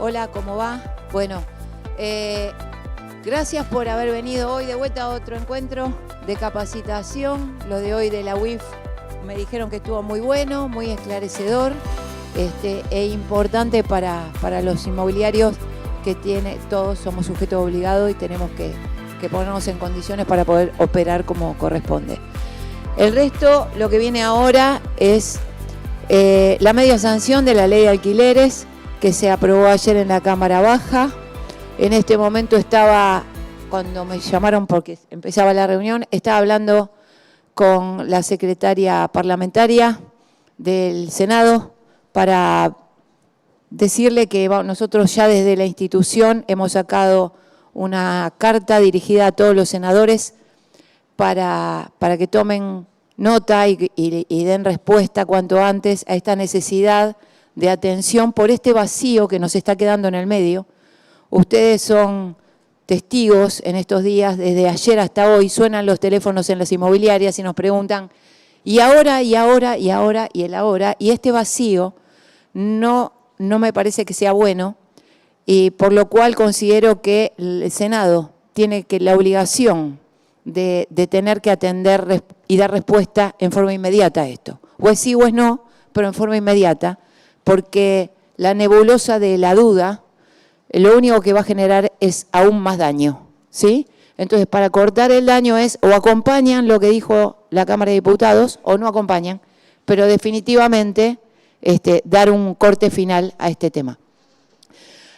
Hola, ¿cómo va? Bueno, gracias por haber venido hoy de vuelta a otro encuentro de capacitación. Lo de hoy de la UIF me dijeron que estuvo muy bueno, muy esclarecedor e importante para los inmobiliarios que todos somos sujetos obligados y tenemos que ponernos en condiciones para poder operar como corresponde. El resto, lo que viene ahora es la media sanción de la ley de alquileres que se aprobó ayer en la Cámara Baja. En este momento cuando me llamaron porque empezaba la reunión, estaba hablando con la secretaria parlamentaria del Senado para decirle que nosotros ya desde la institución hemos sacado una carta dirigida a todos los senadores para que tomen nota y den respuesta cuanto antes a esta necesidad de atención por este vacío que nos está quedando en el medio. Ustedes son testigos en estos días, desde ayer hasta hoy, suenan los teléfonos en las inmobiliarias y nos preguntan, ¿y ahora, y ahora, y ahora, y el ahora? Y este vacío no me parece que sea bueno, y por lo cual considero que el Senado tiene la obligación de tener que atender y dar respuesta en forma inmediata a esto. O es sí o es no, pero en forma inmediata, porque la nebulosa de la duda lo único que va a generar es aún más daño, ¿sí? Entonces, para cortar el daño es o acompañan lo que dijo la Cámara de Diputados o no acompañan, pero definitivamente dar un corte final a este tema.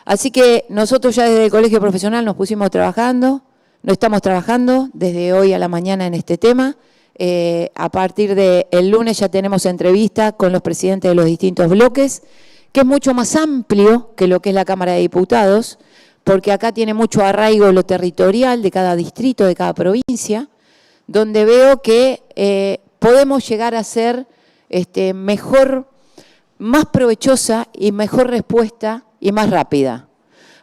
Así que nosotros ya desde el Colegio Profesional nos estamos trabajando desde hoy a la mañana en este tema. A partir del lunes ya tenemos entrevista con los presidentes de los distintos bloques, que es mucho más amplio que lo que es la Cámara de Diputados, porque acá tiene mucho arraigo lo territorial de cada distrito, de cada provincia, donde veo que podemos llegar a ser mejor, más provechosa y mejor respuesta y más rápida.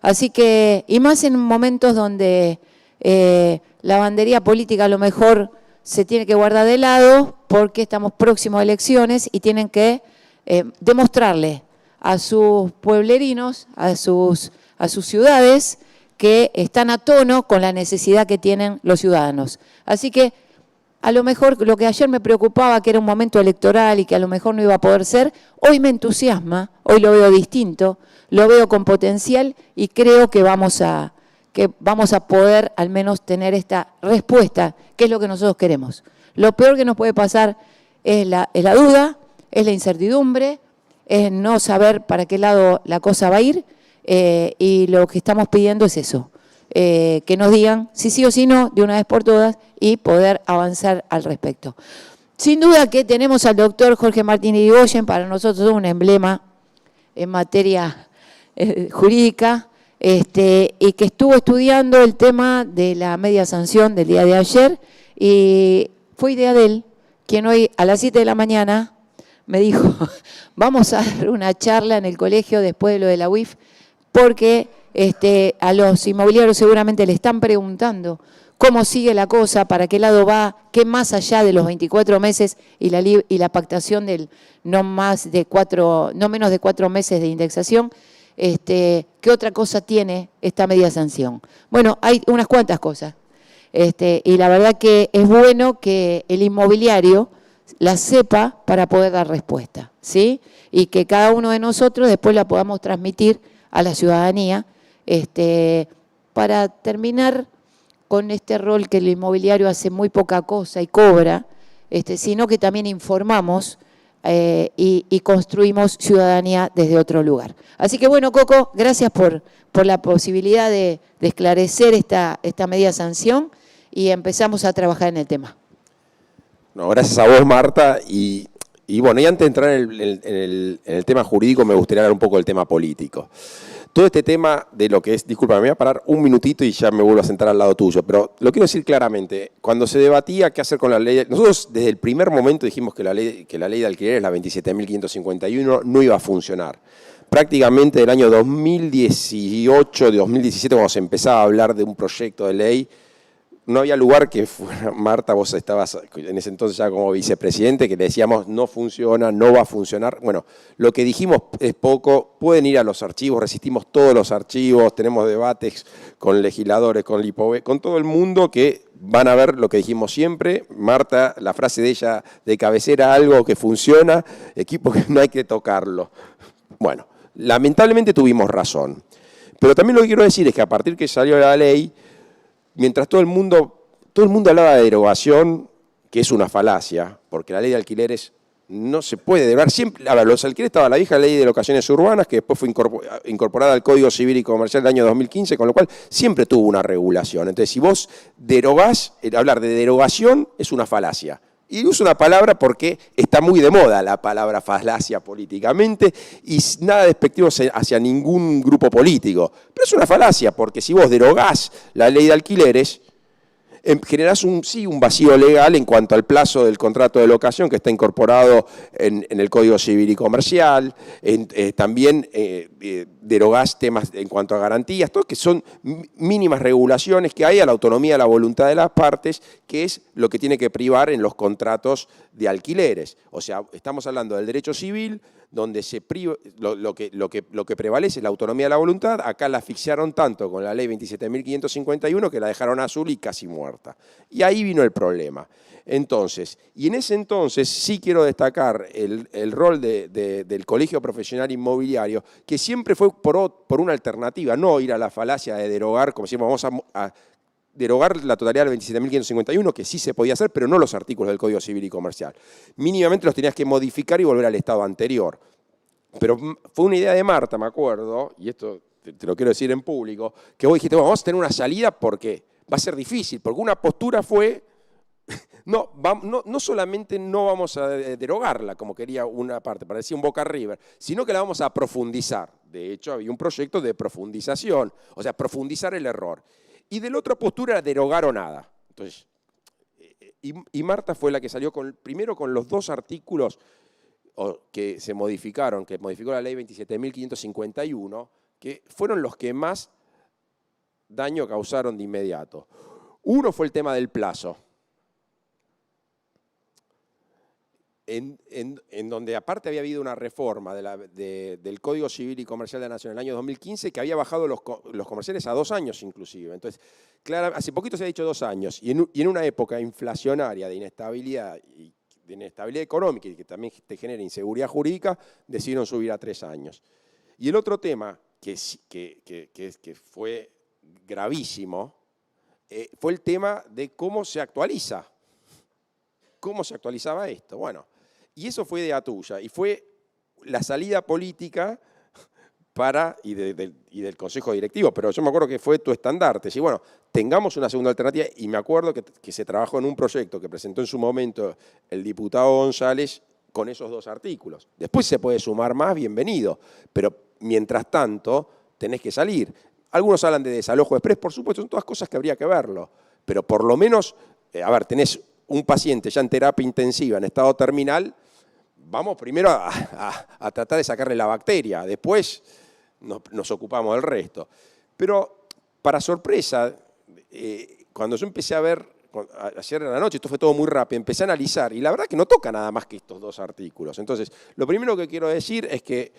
Así que, y más en momentos donde la bandería política a lo mejor se tiene que guardar de lado porque estamos próximos a elecciones y tienen que demostrarle a sus pueblerinos, a sus ciudades, que están a tono con la necesidad que tienen los ciudadanos. Así que a lo mejor lo que ayer me preocupaba, que era un momento electoral y que a lo mejor no iba a poder ser, hoy me entusiasma, hoy lo veo distinto, lo veo con potencial y creo que vamos a poder al menos tener esta respuesta, que es lo que nosotros queremos. Lo peor que nos puede pasar es la duda, es la incertidumbre, es no saber para qué lado la cosa va a ir, y lo que estamos pidiendo es eso, que nos digan si sí o si no, de una vez por todas, y poder avanzar al respecto. Sin duda que tenemos al doctor Jorge Martínez Irigoyen, para nosotros un emblema en materia jurídica, y que estuvo estudiando el tema de la media sanción del día de ayer, y fue idea de él, quien hoy a las 7 de la mañana me dijo, vamos a dar una charla en el colegio después de lo de la UIF, porque a los inmobiliarios seguramente le están preguntando cómo sigue la cosa, para qué lado va, qué más allá de los 24 meses y la pactación del no menos de 4 meses de indexación. ¿Qué otra cosa tiene esta media sanción? Bueno, hay unas cuantas cosas. Y la verdad que es bueno que el inmobiliario la sepa para poder dar respuesta, ¿sí? Y que cada uno de nosotros después la podamos transmitir a la ciudadanía, para terminar con este rol que el inmobiliario hace muy poca cosa y cobra, sino que también informamos y construimos ciudadanía desde otro lugar. Así que bueno, Coco, gracias por la posibilidad de esclarecer esta media sanción y empezamos a trabajar en el tema. No, gracias a vos, Marta. Y bueno, y antes de entrar en el tema jurídico, me gustaría hablar un poco del tema político. Todo este tema de lo que es, disculpa, me voy a parar un minutito y ya me vuelvo a sentar al lado tuyo, pero lo quiero decir claramente. Cuando se debatía qué hacer con la ley, nosotros desde el primer momento dijimos que la ley de alquileres, la 27.551, no iba a funcionar. Prácticamente del año 2018, de 2017, cuando se empezaba a hablar de un proyecto de ley, no había lugar que fuera, Marta, vos estabas en ese entonces ya como vicepresidente, que le decíamos no funciona, no va a funcionar. Bueno, lo que dijimos es poco, pueden ir a los archivos, resistimos todos los archivos, tenemos debates con legisladores, con Lipobe, con todo el mundo que van a ver lo que dijimos siempre. Marta, la frase de ella de cabecera, algo que funciona, equipo que no hay que tocarlo. Bueno, lamentablemente tuvimos razón. Pero también lo que quiero decir es que a partir que salió la ley, mientras todo el mundo hablaba de derogación, que es una falacia, porque la ley de alquileres no se puede derogar. Siempre, a ver, los alquileres estaba la vieja ley de locaciones urbanas, que después fue incorporada al Código Civil y Comercial del año 2015, con lo cual siempre tuvo una regulación. Entonces, si vos derogás, hablar de derogación es una falacia. Y uso una palabra porque está muy de moda la palabra falacia políticamente y nada despectivo hacia ningún grupo político. Pero es una falacia porque si vos derogás la ley de alquileres, generás un vacío legal en cuanto al plazo del contrato de locación que está incorporado en el Código Civil y Comercial, también derogás temas en cuanto a garantías, todo que son mínimas regulaciones que hay a la autonomía, a la voluntad de las partes, que es lo que tiene que privar en los contratos de alquileres. O sea, estamos hablando del derecho civil, donde se priva, lo que prevalece es la autonomía de la voluntad. Acá la asfixiaron tanto con la ley 27.551 que la dejaron azul y casi muerta. Y ahí vino el problema. Entonces, y en ese entonces sí quiero destacar el rol del Colegio Profesional Inmobiliario, que siempre fue por una alternativa, no ir a la falacia de derogar, como decimos, vamos a derogar la totalidad del 27.551, que sí se podía hacer, pero no los artículos del Código Civil y Comercial. Mínimamente los tenías que modificar y volver al estado anterior. Pero fue una idea de Marta, me acuerdo, y esto te lo quiero decir en público, que vos dijiste, bueno, vamos a tener una salida porque va a ser difícil, porque una postura fue, no solamente no vamos a derogarla, como quería una parte, parecía un Boca River, sino que la vamos a profundizar. De hecho, había un proyecto de profundización, o sea, profundizar el error. Y de la otra postura era derogar o nada. Entonces, y Marta fue la que salió primero con los dos artículos que se modificaron, que modificó la ley 27.551, que fueron los que más daño causaron de inmediato. Uno fue el tema del plazo, en donde aparte había habido una reforma del Código Civil y Comercial de la Nación en el año 2015 que había bajado los comerciales a 2 años inclusive. Entonces, claro, hace poquito se ha dicho 2 años y en una época inflacionaria de inestabilidad económica y que también te genera inseguridad jurídica, decidieron subir a 3 años. Y el otro tema que fue gravísimo fue el tema de cómo se actualiza. ¿Cómo se actualizaba esto? Bueno, y eso fue idea tuya, y fue la salida política y del Consejo Directivo, pero yo me acuerdo que fue tu estandarte. Y bueno, tengamos una segunda alternativa, y me acuerdo que se trabajó en un proyecto que presentó en su momento el diputado González con esos 2 artículos. Después se puede sumar más, bienvenido, pero mientras tanto tenés que salir. Algunos hablan de desalojo exprés, por supuesto, son todas cosas que habría que verlo, pero por lo menos, tenés un paciente ya en terapia intensiva, en estado terminal, vamos primero a tratar de sacarle la bacteria, después nos ocupamos del resto. Pero, para sorpresa, cuando yo empecé a ver, ayer en la noche, esto fue todo muy rápido, empecé a analizar, y la verdad que no toca nada más que estos 2 artículos. Entonces, lo primero que quiero decir es que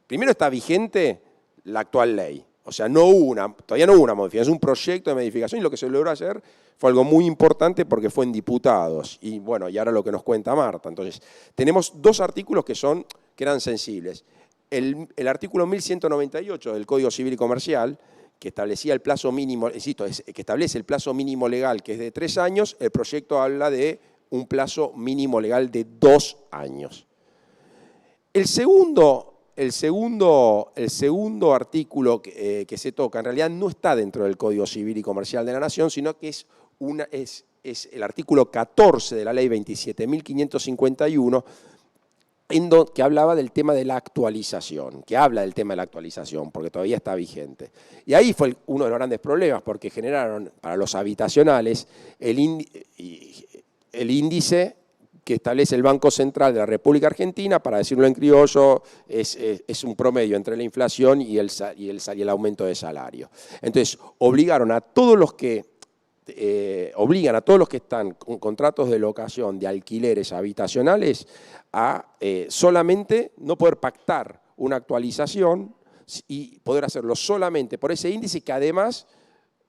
primero está vigente la actual ley. O sea, todavía no hubo una modificación, es un proyecto de modificación y lo que se logró hacer fue algo muy importante porque fue en diputados. Y bueno, y ahora lo que nos cuenta Marta. Entonces, tenemos 2 artículos que eran sensibles. El artículo 1198 del Código Civil y Comercial, que establecía el plazo mínimo, insisto, que establece el plazo mínimo legal, que es de 3 años, el proyecto habla de un plazo mínimo legal de 2 años. El segundo artículo que se toca en realidad no está dentro del Código Civil y Comercial de la Nación, sino que es el artículo 14 de la ley 27.551, que hablaba del tema de la actualización, porque todavía está vigente. Y ahí fue uno de los grandes problemas, porque generaron para los habitacionales el índice que establece el Banco Central de la República Argentina, para decirlo en criollo, es un promedio entre la inflación y el aumento de salario. Entonces, obligaron a todos los que obligan a todos los que están con contratos de locación de alquileres habitacionales a solamente no poder pactar una actualización y poder hacerlo solamente por ese índice que además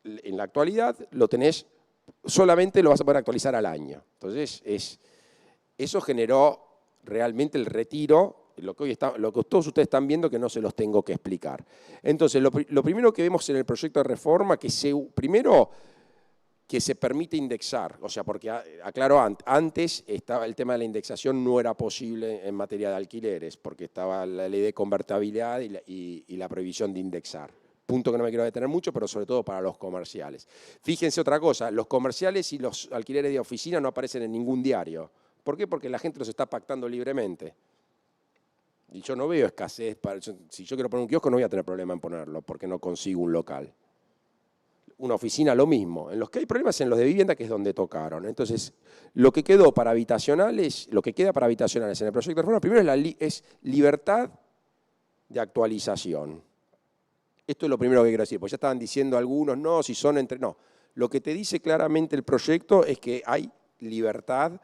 en la actualidad lo tenés, solamente lo vas a poder actualizar al año. Entonces, eso generó realmente el retiro, lo que todos ustedes están viendo que no se los tengo que explicar. Entonces, lo primero que vemos en el proyecto de reforma, primero que se permite indexar, o sea, porque aclaro, antes estaba el tema de la indexación, no era posible en materia de alquileres, porque estaba la ley de convertibilidad y la prohibición de indexar. Punto que no me quiero detener mucho, pero sobre todo para los comerciales. Fíjense otra cosa, los comerciales y los alquileres de oficina no aparecen en ningún diario. ¿Por qué? Porque la gente los está pactando libremente. Y yo no veo escasez. Si yo quiero poner un kiosco no voy a tener problema en ponerlo, porque no consigo un local. Una oficina lo mismo. En los que hay problemas en los de vivienda, que es donde tocaron. Entonces, lo que queda para habitacionales en el proyecto de reforma, primero es libertad de actualización. Esto es lo primero que quiero decir, porque ya estaban diciendo algunos, no, si son entre... No, lo que te dice claramente el proyecto es que hay libertad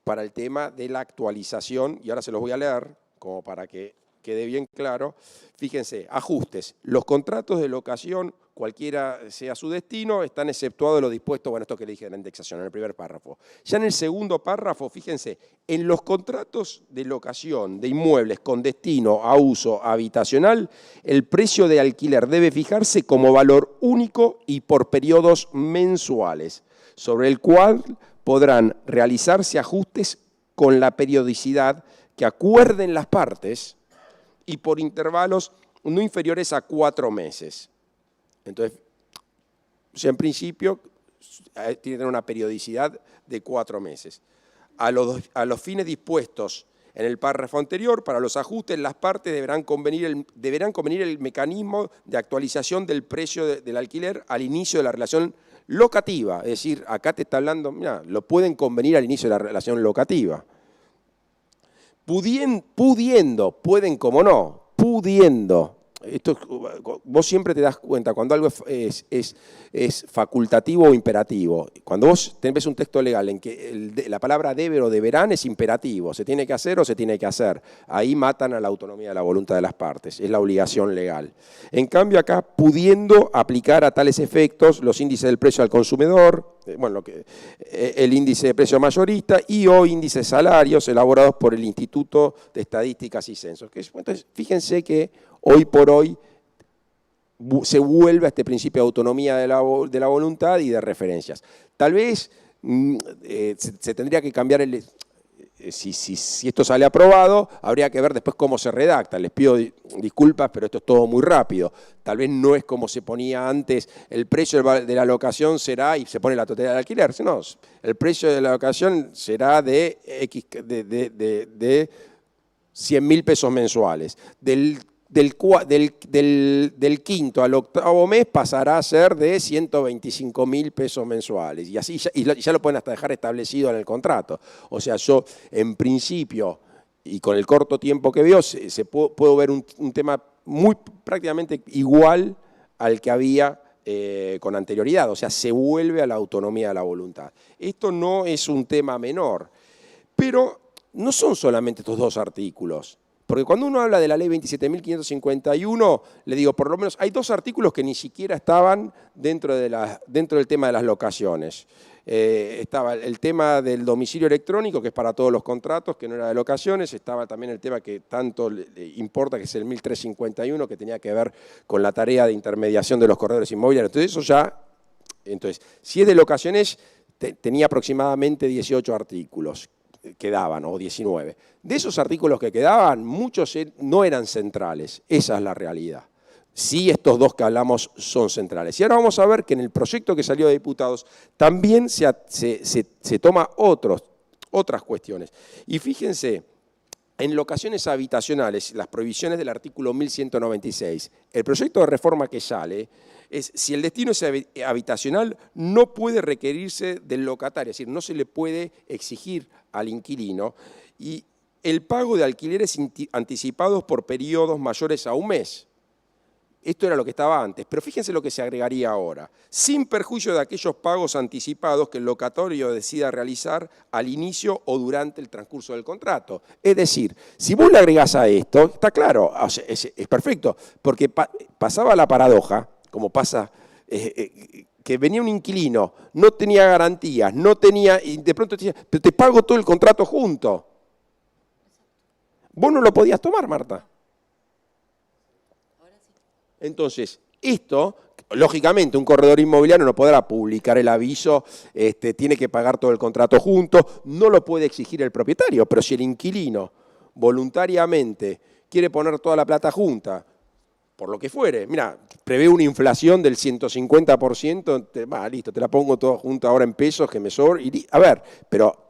para el tema de la actualización, y ahora se los voy a leer, como para que quede bien claro. Fíjense, ajustes. Los contratos de locación, cualquiera sea su destino, están exceptuados de lo dispuesto, bueno, esto que le dije de la indexación, en el primer párrafo. Ya en el segundo párrafo, fíjense, en los contratos de locación de inmuebles con destino a uso habitacional, el precio de alquiler debe fijarse como valor único y por periodos mensuales, sobre el cual podrán realizarse ajustes con la periodicidad que acuerden las partes y por intervalos no inferiores a 4 meses. Entonces, en principio, tiene que tener una periodicidad de 4 meses. A los fines dispuestos en el párrafo anterior, para los ajustes, las partes deberán convenir el mecanismo de actualización del precio del alquiler al inicio de la relación locativa. Es decir, acá te está hablando, mira, lo pueden convenir al inicio de la relación locativa. Pueden como no, pudiendo. Esto, vos siempre te das cuenta cuando algo es facultativo o imperativo. Cuando vos tenés un texto legal en que la palabra debe o deberán es imperativo, se tiene que hacer o se tiene que hacer. Ahí matan a la autonomía de la voluntad de las partes, es la obligación legal. En cambio acá, pudiendo aplicar a tales efectos los índices del precio al consumidor, bueno, el índice de precio mayorista y o índices de salarios elaborados por el Instituto de Estadísticas y Censos. Entonces, fíjense que hoy por hoy se vuelve a este principio de autonomía de la voluntad y de referencias. Tal vez se tendría que cambiar si esto sale aprobado, habría que ver después cómo se redacta. Les pido disculpas, pero esto es todo muy rápido. Tal vez no es como se ponía antes, el precio de la locación será, y se pone la totalidad del alquiler. No, el precio de la locación será de 100.000 pesos mensuales. Del quinto al octavo mes pasará a ser de 125.000 pesos mensuales. Y así ya lo pueden hasta dejar establecido en el contrato. O sea, yo en principio, y con el corto tiempo que veo, puedo ver un tema prácticamente igual al que había con anterioridad. O sea, se vuelve a la autonomía de la voluntad. Esto no es un tema menor, pero no son solamente estos dos artículos. Porque cuando uno habla de la ley 27.551, le digo, por lo menos hay 2 artículos que ni siquiera estaban dentro del tema de las locaciones. Estaba el tema del domicilio electrónico, que es para todos los contratos, que no era de locaciones. Estaba también el tema que tanto le importa, que es el 1351, que tenía que ver con la tarea de intermediación de los corredores inmobiliarios. Entonces, eso ya, si es de locaciones, tenía aproximadamente 18 artículos. Quedaban, o 19. De esos artículos que quedaban, muchos no eran centrales, esa es la realidad. Sí, estos 2 que hablamos son centrales. Y ahora vamos a ver que en el proyecto que salió de diputados también se toma otras cuestiones. Y fíjense, en locaciones habitacionales, las prohibiciones del artículo 1196, el proyecto de reforma que sale es, si el destino es habitacional, no puede requerirse del locatario, es decir, no se le puede exigir al inquilino, y el pago de alquileres anticipados por periodos mayores a un mes. Esto era lo que estaba antes, pero fíjense lo que se agregaría ahora. Sin perjuicio de aquellos pagos anticipados que el locatario decida realizar al inicio o durante el transcurso del contrato. Es decir, si vos le agregás a esto, está claro, es perfecto, porque pasaba la paradoja, como pasa, que venía un inquilino, no tenía garantías, no tenía, y de pronto te decía, pero te pago todo el contrato junto. Vos no lo podías tomar, Marta. Entonces, esto, lógicamente, un corredor inmobiliario no podrá publicar el aviso, tiene que pagar todo el contrato junto, no lo puede exigir el propietario, pero si el inquilino voluntariamente quiere poner toda la plata junta, por lo que fuere, mira, prevé una inflación del 150%, listo, te la pongo toda junta ahora en pesos, que me sobra, a ver, pero,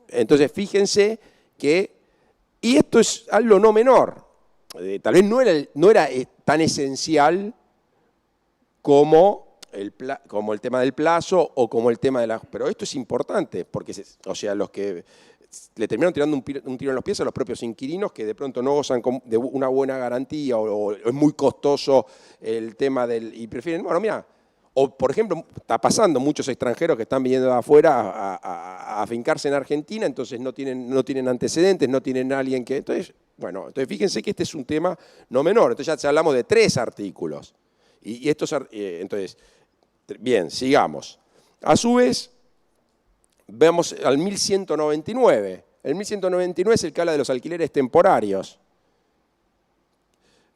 entonces fíjense que, y esto es algo no menor, tal vez no era tan esencial como el tema del plazo o como el tema de la... Pero esto es importante, porque, o sea, los que le terminaron tirando un tiro en los pies a los propios inquilinos que de pronto no gozan de una buena garantía o es muy costoso el tema del... Y prefieren, bueno, mira, o por ejemplo, está pasando muchos extranjeros que están viniendo de afuera a afincarse en Argentina, entonces no tienen antecedentes, no tienen alguien que... Entonces, bueno, entonces fíjense que este es un tema no menor, entonces ya hablamos de 3 artículos. Y estos, entonces, bien, sigamos. A su vez, vemos al 1199. El 1199 es el que habla de los alquileres temporarios.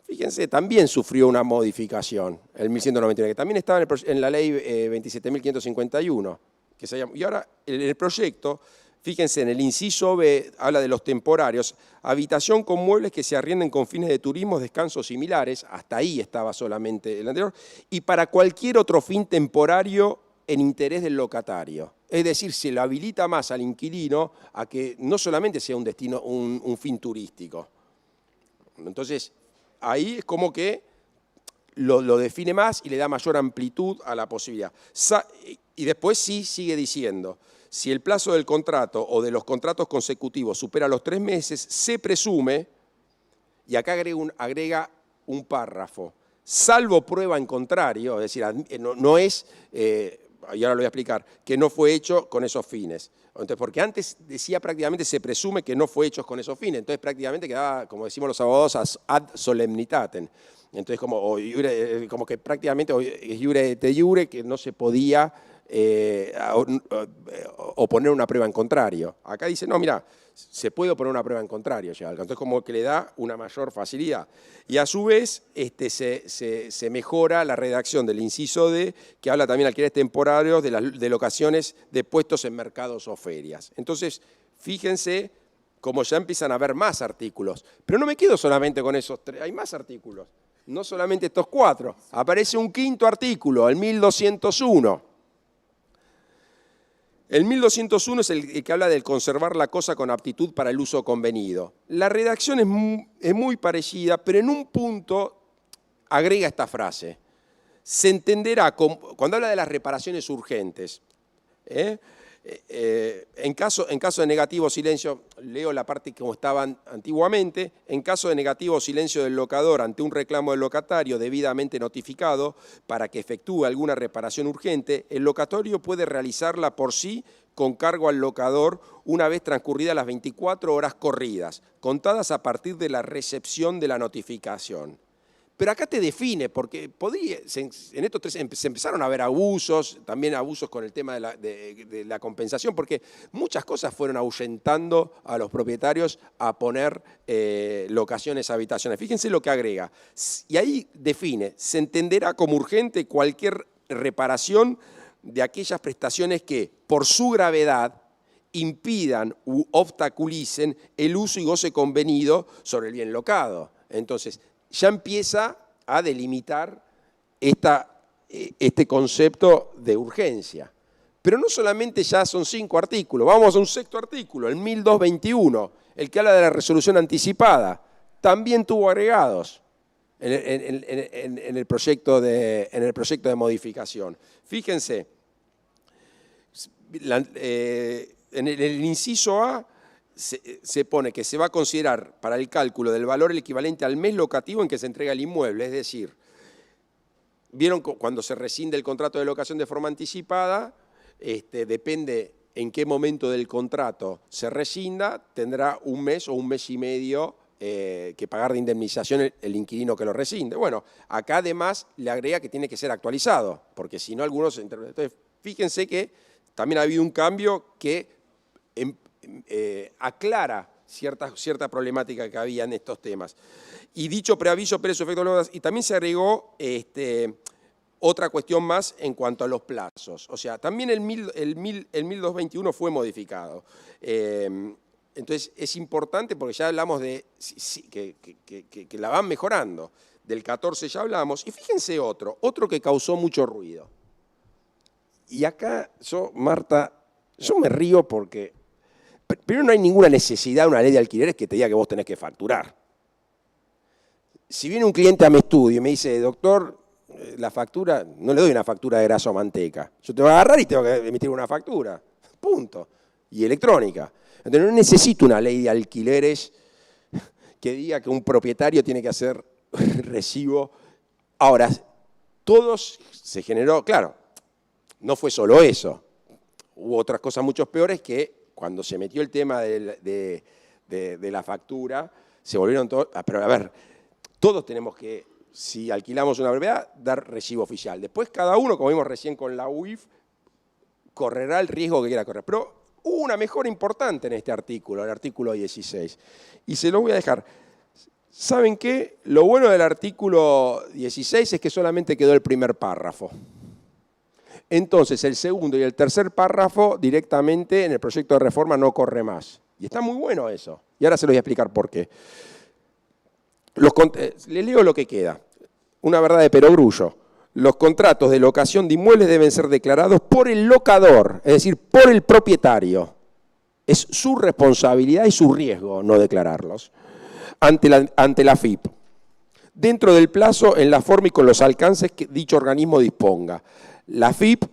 Fíjense, también sufrió una modificación, el 1199, que también estaba en la ley 27.551. Y ahora, en el proyecto, fíjense, en el inciso B, habla de los temporarios, habitación con muebles que se arrienden con fines de turismo, descansos similares, hasta ahí estaba solamente el anterior, y para cualquier otro fin temporario en interés del locatario. Es decir, se lo habilita más al inquilino a que no solamente sea un destino, un fin turístico. Entonces, ahí es como que lo define más y le da mayor amplitud a la posibilidad. Y después sí sigue diciendo, si el plazo del contrato o de los contratos consecutivos supera los 3 meses, se presume, y acá agrega un párrafo, salvo prueba en contrario, es decir, no es, y ahora lo voy a explicar, que no fue hecho con esos fines. Entonces, porque antes decía prácticamente se presume que no fue hecho con esos fines, entonces prácticamente quedaba, como decimos los abogados, ad solemnitatem. Entonces, como que prácticamente iure de iure, que no se podía oponer una prueba en contrario. Acá dice, no, mira, se puede oponer una prueba en contrario, entonces como que le da una mayor facilidad. Y a su vez se mejora la redacción del inciso D, que habla también de alquileres temporarios de locaciones de puestos en mercados o ferias. Entonces, fíjense como ya empiezan a haber más artículos. Pero no me quedo solamente con esos 3, hay más artículos. No solamente estos 4. Aparece un 5.º artículo, el 1201. El 1201 es el que habla del conservar la cosa con aptitud para el uso convenido. La redacción es muy parecida, pero en un punto agrega esta frase. Se entenderá, cuando habla de las reparaciones urgentes, en caso de negativo silencio, leo la parte como estaban antiguamente, en caso de negativo silencio del locador ante un reclamo del locatario debidamente notificado para que efectúe alguna reparación urgente, el locatario puede realizarla por sí con cargo al locador una vez transcurridas las 24 horas corridas, contadas a partir de la recepción de la notificación. Pero acá te define, porque en estos 3 se empezaron a ver abusos, también abusos con el tema de la compensación, porque muchas cosas fueron ahuyentando a los propietarios a poner locaciones, habitaciones. Fíjense lo que agrega. Y ahí define, se entenderá como urgente cualquier reparación de aquellas prestaciones que, por su gravedad, impidan u obstaculicen el uso y goce convenido sobre el bien locado. Entonces, ya empieza a delimitar este concepto de urgencia. Pero no solamente ya son 5 artículos, vamos a un 6.º artículo, el 1221, el que habla de la resolución anticipada. También tuvo agregados en el proyecto de modificación. Fíjense, en el inciso A, se pone que se va a considerar para el cálculo del valor el equivalente al mes locativo en que se entrega el inmueble, es decir, vieron cuando se rescinde el contrato de locación de forma anticipada, depende en qué momento del contrato se rescinda, tendrá un mes o un mes y medio que pagar de indemnización el inquilino que lo rescinde. Bueno, acá además le agrega que tiene que ser actualizado, porque si no algunos... Entonces, fíjense que también ha habido un cambio que aclara cierta problemática que había en estos temas. Y dicho preaviso, precio, efecto, y también se agregó otra cuestión más en cuanto a los plazos. O sea, también el 1221 fue modificado. Entonces, es importante porque ya hablamos de que la van mejorando. Del 14 ya hablamos. Y fíjense otro que causó mucho ruido. Y acá yo, Marta, yo me río porque primero no hay ninguna necesidad de una ley de alquileres que te diga que vos tenés que facturar. Si viene un cliente a mi estudio y me dice, doctor, la factura, no le doy una factura de grasa o manteca. Yo te voy a agarrar y tengo que emitir una factura. Punto. Y electrónica. Entonces no necesito una ley de alquileres que diga que un propietario tiene que hacer recibo. Ahora, todos se generó, claro, no fue solo eso. Hubo otras cosas mucho peores que cuando se metió el tema de la factura, se volvieron todos... Pero a ver, todos tenemos que, si alquilamos una propiedad, dar recibo oficial. Después cada uno, como vimos recién con la UIF, correrá el riesgo que quiera correr. Pero hubo una mejora importante en este artículo, el artículo 16. Y se lo voy a dejar. ¿Saben qué? Lo bueno del artículo 16 es que solamente quedó el primer párrafo. Entonces, el segundo y el tercer párrafo directamente en el proyecto de reforma no corre más. Y está muy bueno eso. Y ahora se lo voy a explicar por qué. Le leo lo que queda. Una verdad de perogrullo. Los contratos de locación de inmuebles deben ser declarados por el locador, es decir, por el propietario. Es su responsabilidad y su riesgo no declararlos ante la AFIP. Dentro del plazo, en la forma y con los alcances que dicho organismo disponga. La AFIP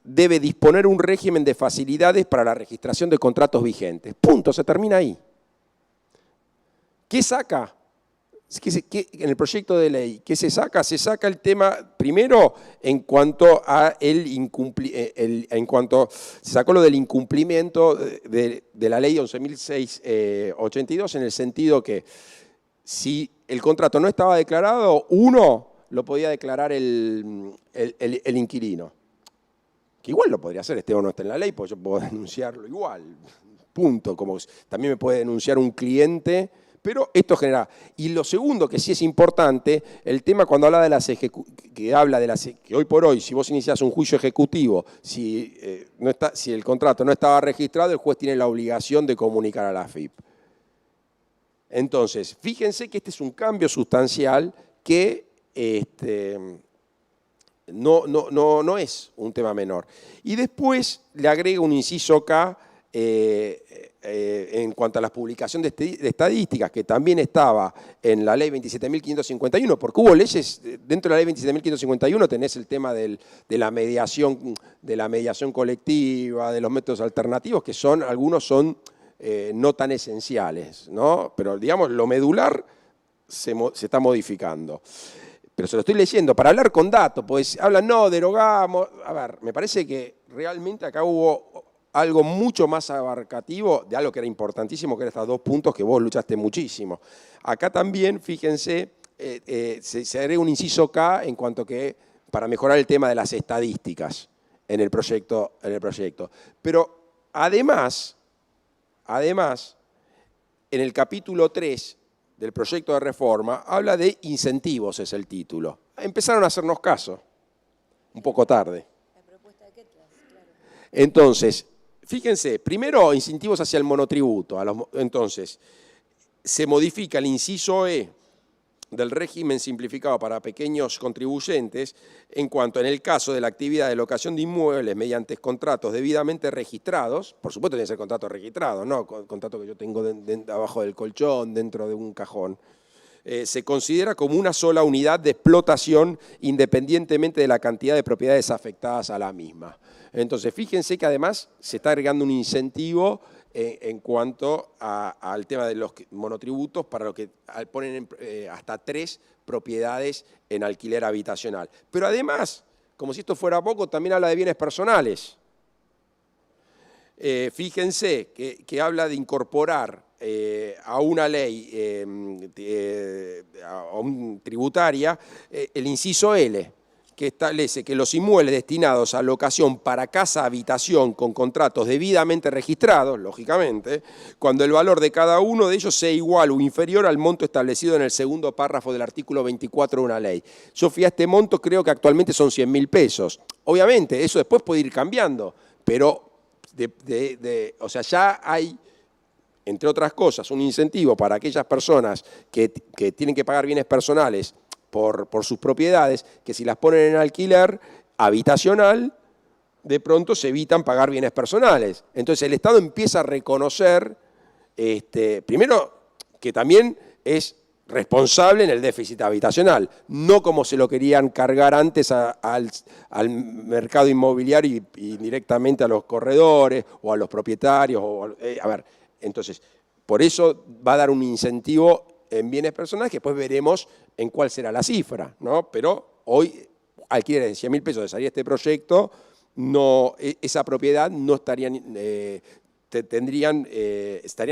debe disponer un régimen de facilidades para la registración de contratos vigentes. Punto, se termina ahí. ¿Qué saca? En el proyecto de ley, ¿qué se saca? Se saca el tema, primero, en cuanto a se sacó lo del incumplimiento de la ley 11.682, en el sentido que si el contrato no estaba declarado, uno lo podía declarar el inquilino. Que igual lo podría hacer, o no está en la ley, porque yo puedo denunciarlo igual, punto. Como también me puede denunciar un cliente, pero esto genera. Y lo segundo, que sí es importante, el tema cuando habla de que hoy por hoy, si vos iniciás un juicio ejecutivo, si el contrato no estaba registrado, el juez tiene la obligación de comunicar a la AFIP. Entonces, fíjense que este es un cambio sustancial que no es un tema menor. Y después le agrega un inciso K en cuanto a la publicación de estadísticas, que también estaba en la ley 27.551, porque hubo leyes, dentro de la ley 27.551 tenés el tema de la mediación colectiva, de los métodos alternativos, que algunos son no tan esenciales, ¿no? Pero digamos, lo medular se está modificando. Pero se lo estoy leyendo para hablar con datos, pues hablan, no, derogamos. A ver, me parece que realmente acá hubo algo mucho más abarcativo de algo que era importantísimo, que eran estos dos puntos que vos luchaste muchísimo. Acá también, fíjense, se agrega un inciso K en cuanto que para mejorar el tema de las estadísticas en el proyecto. Pero además, en el capítulo 3 del proyecto de reforma, habla de incentivos, es el título. Empezaron a hacernos caso, un poco tarde. La propuesta de Ketlas, claro. Entonces, fíjense, primero incentivos hacia el monotributo. Entonces, se modifica el inciso E del régimen simplificado para pequeños contribuyentes en cuanto en el caso de la actividad de locación de inmuebles mediante contratos debidamente registrados, por supuesto tiene que ser contrato registrado, no contrato que yo tengo abajo del colchón, dentro de un cajón, se considera como una sola unidad de explotación independientemente de la cantidad de propiedades afectadas a la misma. Entonces, fíjense que además se está agregando un incentivo en cuanto al tema de los monotributos para los que ponen hasta 3 propiedades en alquiler habitacional. Pero además, como si esto fuera poco, también habla de bienes personales. Fíjense que habla de incorporar a una ley tributaria el inciso L, que establece que los inmuebles destinados a locación para casa-habitación con contratos debidamente registrados, lógicamente, cuando el valor de cada uno de ellos sea igual o inferior al monto establecido en el segundo párrafo del artículo 24 de una ley. Yo fui a este monto, creo que actualmente son 100.000 pesos. Obviamente, eso después puede ir cambiando, pero o sea, ya hay, entre otras cosas, un incentivo para aquellas personas que tienen que pagar bienes personales por sus propiedades, que si las ponen en alquiler habitacional, de pronto se evitan pagar bienes personales. Entonces el Estado empieza a reconocer, primero, que también es responsable en el déficit habitacional, no como se lo querían cargar antes al mercado inmobiliario y directamente a los corredores o a los propietarios. A ver, entonces, por eso va a dar un incentivo en bienes personales que después veremos en cuál será la cifra, ¿no? Pero hoy, alquileres de 100.000 pesos de salir este proyecto, no, esa propiedad no estarían, estarían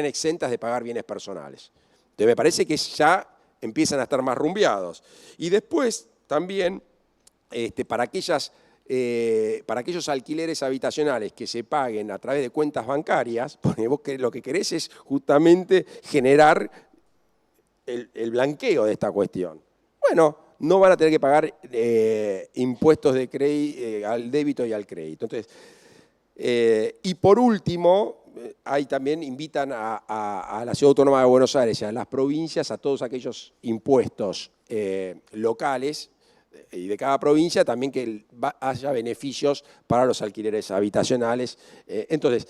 exentas de pagar bienes personales. Entonces me parece que ya empiezan a estar más rumbeados. Y después también para aquellos alquileres habitacionales que se paguen a través de cuentas bancarias, porque vos lo que querés es justamente generar el blanqueo de esta cuestión. Bueno, no van a tener que pagar impuestos de al débito y al crédito. Entonces, y por último, ahí también invitan a la Ciudad Autónoma de Buenos Aires y a las provincias, a todos aquellos impuestos locales y de cada provincia, también que haya beneficios para los alquileres habitacionales. Entonces,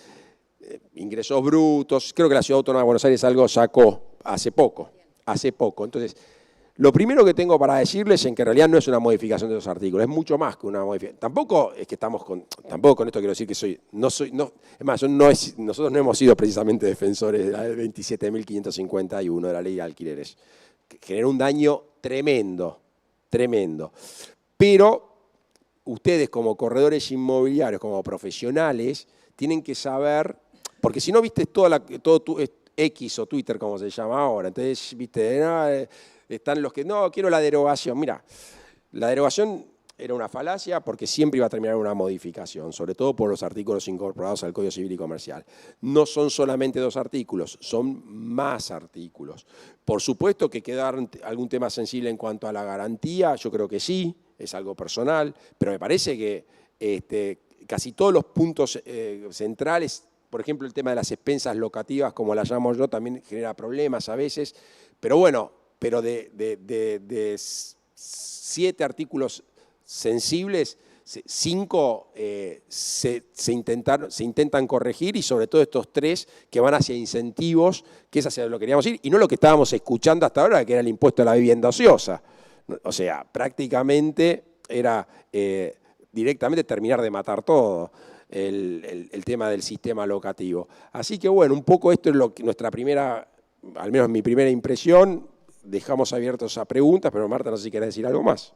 ingresos brutos, creo que la Ciudad Autónoma de Buenos Aires algo sacó hace poco. Entonces, lo primero que tengo para decirles es que en realidad no es una modificación de los artículos, es mucho más que una modificación. Tampoco es que tampoco con esto quiero decir que es más, nosotros no hemos sido precisamente defensores de la ley 27.551 de la ley de alquileres, que generó un daño tremendo. Pero ustedes como corredores inmobiliarios, como profesionales, tienen que saber, porque si no viste todo tu X o Twitter, como se llama ahora, entonces, viste, están los que, no, quiero la derogación. Mira, la derogación era una falacia porque siempre iba a terminar en una modificación, sobre todo por los artículos incorporados al Código Civil y Comercial. No son solamente 2 artículos, son más artículos. Por supuesto que queda algún tema sensible en cuanto a la garantía, yo creo que sí, es algo personal, pero me parece que casi todos los puntos centrales, por ejemplo, el tema de las expensas locativas, como las llamo yo, también genera problemas a veces, pero bueno, de 7 artículos sensibles, 5 se intentan corregir y sobre todo estos 3 que van hacia incentivos, que es hacia lo que queríamos ir, y no lo que estábamos escuchando hasta ahora, que era el impuesto a la vivienda ociosa. O sea, prácticamente era directamente terminar de matar todo. El tema del sistema locativo. Así que bueno, un poco esto es nuestra primera, al menos mi primera impresión. Dejamos abiertos a preguntas, pero Marta, no sé si querés decir algo más.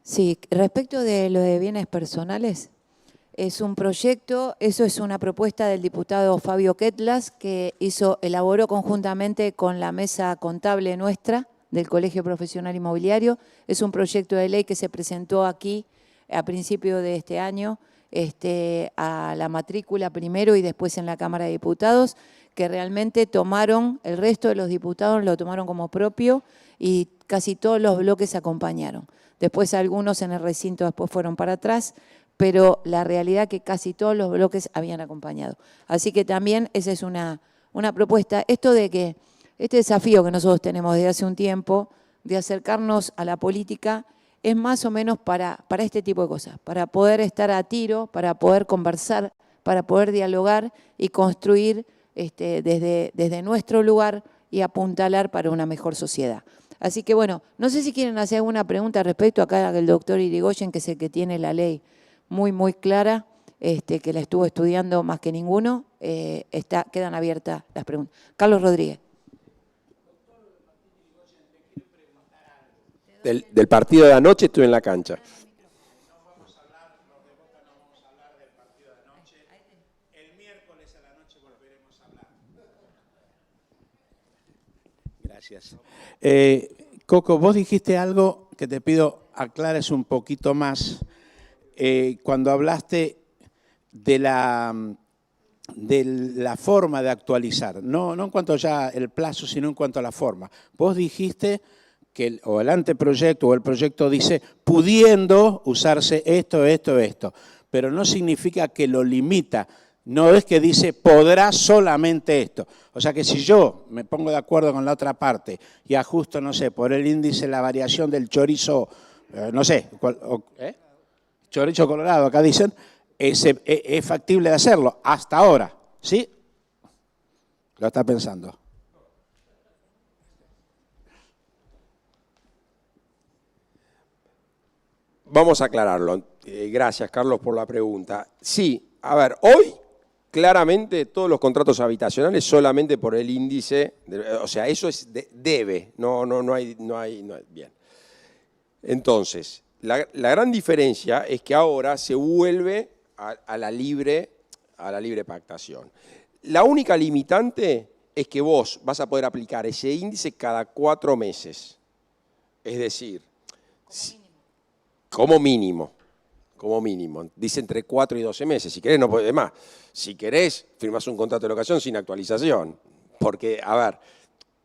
Sí, respecto de lo de bienes personales, es un proyecto, eso es una propuesta del diputado Fabio Ketlas, que elaboró conjuntamente con la mesa contable nuestra del Colegio Profesional Inmobiliario. Es un proyecto de ley que se presentó aquí a principio de este año, a la matrícula primero y después en la Cámara de Diputados, que realmente el resto de los diputados lo tomaron como propio y casi todos los bloques acompañaron. Después algunos en el recinto después fueron para atrás, pero la realidad que casi todos los bloques habían acompañado. Así que también esa es una propuesta. Esto de que este desafío que nosotros tenemos desde hace un tiempo de acercarnos a la política es más o menos para este tipo de cosas, para poder estar a tiro, para poder conversar, para poder dialogar y construir desde nuestro lugar y apuntalar para una mejor sociedad. Así que bueno, no sé si quieren hacer alguna pregunta respecto acá al doctor Irigoyen, que es el que tiene la ley muy, muy clara, que la estuvo estudiando más que ninguno, quedan abiertas las preguntas. Carlos Rodríguez. Del partido de anoche estuve en la cancha. Gracias. Coco, vos dijiste algo que te pido aclares un poquito más. Cuando hablaste de la forma de actualizar, no en cuanto ya el plazo, sino en cuanto a la forma. Vos dijiste que o el anteproyecto o el proyecto dice pudiendo usarse esto, pero no significa que lo limita. No es que dice podrá solamente esto. O sea que si yo me pongo de acuerdo con la otra parte y ajusto, no sé, por el índice la variación del chorizo, no sé, chorizo colorado, acá dicen, es factible de hacerlo hasta ahora, ¿sí? Lo está pensando. Vamos a aclararlo. Gracias, Carlos, por la pregunta. Sí, a ver, hoy claramente todos los contratos habitacionales solamente por el índice, o sea, eso es debe, no hay, bien. Entonces, la gran diferencia es que ahora se vuelve a la libre pactación. La única limitante es que vos vas a poder aplicar ese índice cada 4 meses. Es decir, como mínimo. Dice entre 4 y 12 meses. Si querés, no podés más. Si querés, firmás un contrato de locación sin actualización. Porque, a ver,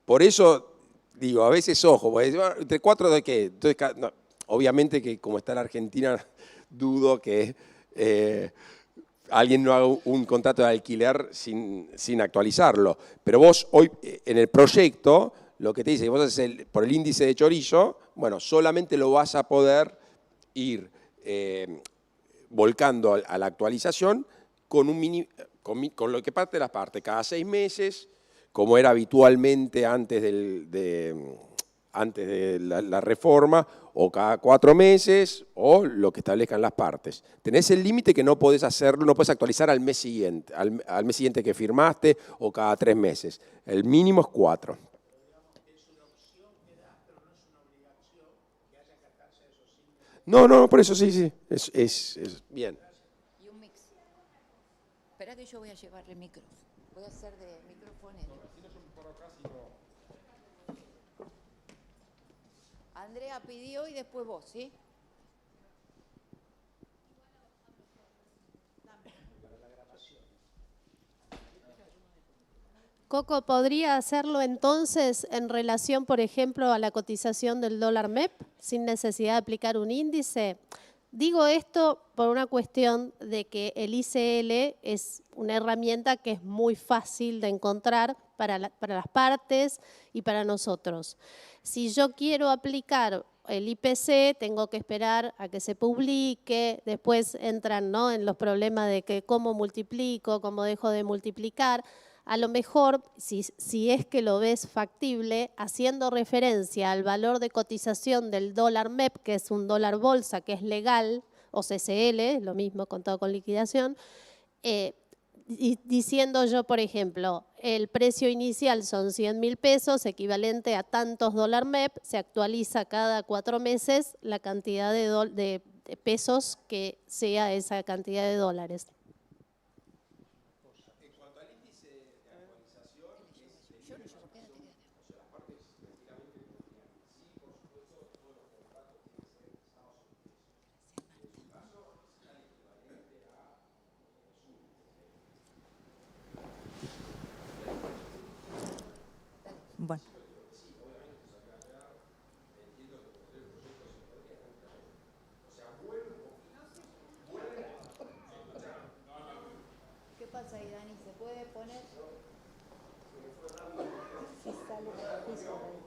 por eso digo, a veces, ojo, ¿entre 4 de qué? Entonces, no, obviamente que como está la Argentina, dudo que alguien no haga un contrato de alquiler sin actualizarlo. Pero vos hoy, en el proyecto, lo que te dice, que vos haces por el índice de chorizo, bueno, solamente lo vas a poder ir volcando a la actualización con lo que parte de las partes, cada 6 meses, como era habitualmente antes de la reforma, o cada 4 meses, o lo que establezcan las partes. Tenés el límite que no podés hacerlo, no podés actualizar al mes siguiente, al mes siguiente que firmaste, o cada 3 meses. El mínimo es 4. No, por eso sí, es bien. Y un mix. Espera que yo voy a llevarle micros. Voy a hacer de micrófono. Andrea pidió y después vos, ¿sí? Coco, ¿podría hacerlo entonces en relación, por ejemplo, a la cotización del dólar MEP, sin necesidad de aplicar un índice? Digo esto por una cuestión de que el ICL es una herramienta que es muy fácil de encontrar para las partes y para nosotros. Si yo quiero aplicar el IPC, tengo que esperar a que se publique, después entran, ¿no?, en los problemas de que cómo multiplico, cómo dejo de multiplicar. A lo mejor, si es que lo ves factible, haciendo referencia al valor de cotización del dólar MEP, que es un dólar bolsa, que es legal, o CCL, lo mismo contado con liquidación, y diciendo yo, por ejemplo, el precio inicial son 100.000 pesos, equivalente a tantos dólar MEP, se actualiza cada 4 meses la cantidad de pesos que sea esa cantidad de dólares. Bueno. ¿Qué pasa ahí, Dani? ¿Se puede poner? Si sale del piso ahí.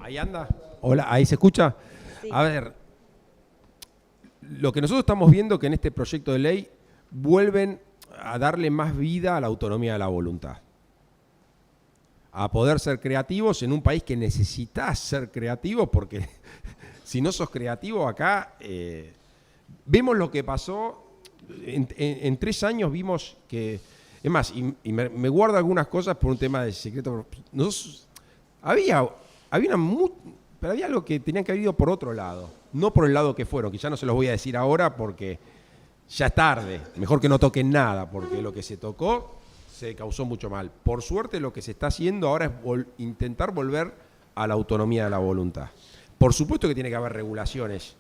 Ahí anda. Hola, ¿ahí se escucha? Sí. A ver, lo que nosotros estamos viendo que en este proyecto de ley vuelven a darle más vida a la autonomía de la voluntad. a poder ser creativos en un país que necesitas ser creativo, porque si no sos creativo acá, vemos lo que pasó, en 3 años vimos que, es más, y me guardo algunas cosas por un tema de secreto, había pero había algo que tenían que haber ido por otro lado, no por el lado que fueron, que ya no se los voy a decir ahora porque ya es tarde, mejor que no toquen nada, porque lo que se tocó se causó mucho mal. Por suerte lo que se está haciendo ahora es intentar volver a la autonomía de la voluntad. Por supuesto que tiene que haber regulaciones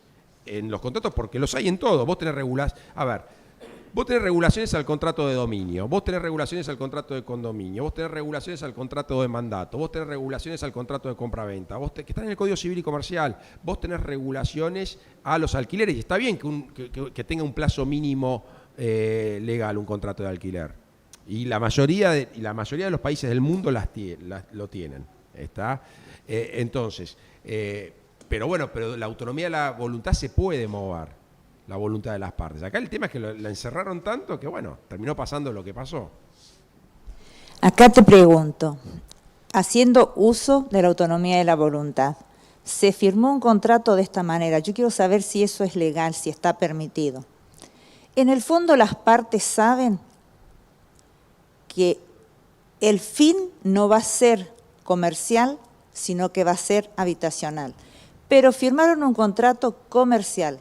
en los contratos, porque los hay en todo. Vos tenés regulaciones al contrato de dominio, vos tenés regulaciones al contrato de condominio, vos tenés regulaciones al contrato de mandato, vos tenés regulaciones al contrato de compraventa, que están en el Código Civil y Comercial, vos tenés regulaciones a los alquileres, y está bien que tenga un plazo mínimo legal un contrato de alquiler. Y la mayoría de los países del mundo lo tienen. ¿Está? Pero bueno, pero la autonomía de la voluntad se puede mover, la voluntad de las partes. Acá el tema es que la encerraron tanto que, bueno, terminó pasando lo que pasó. Acá te pregunto, haciendo uso de la autonomía de la voluntad, se firmó un contrato de esta manera. Yo quiero saber si eso es legal, si está permitido. En el fondo las partes saben que el fin no va a ser comercial, sino que va a ser habitacional. Pero firmaron un contrato comercial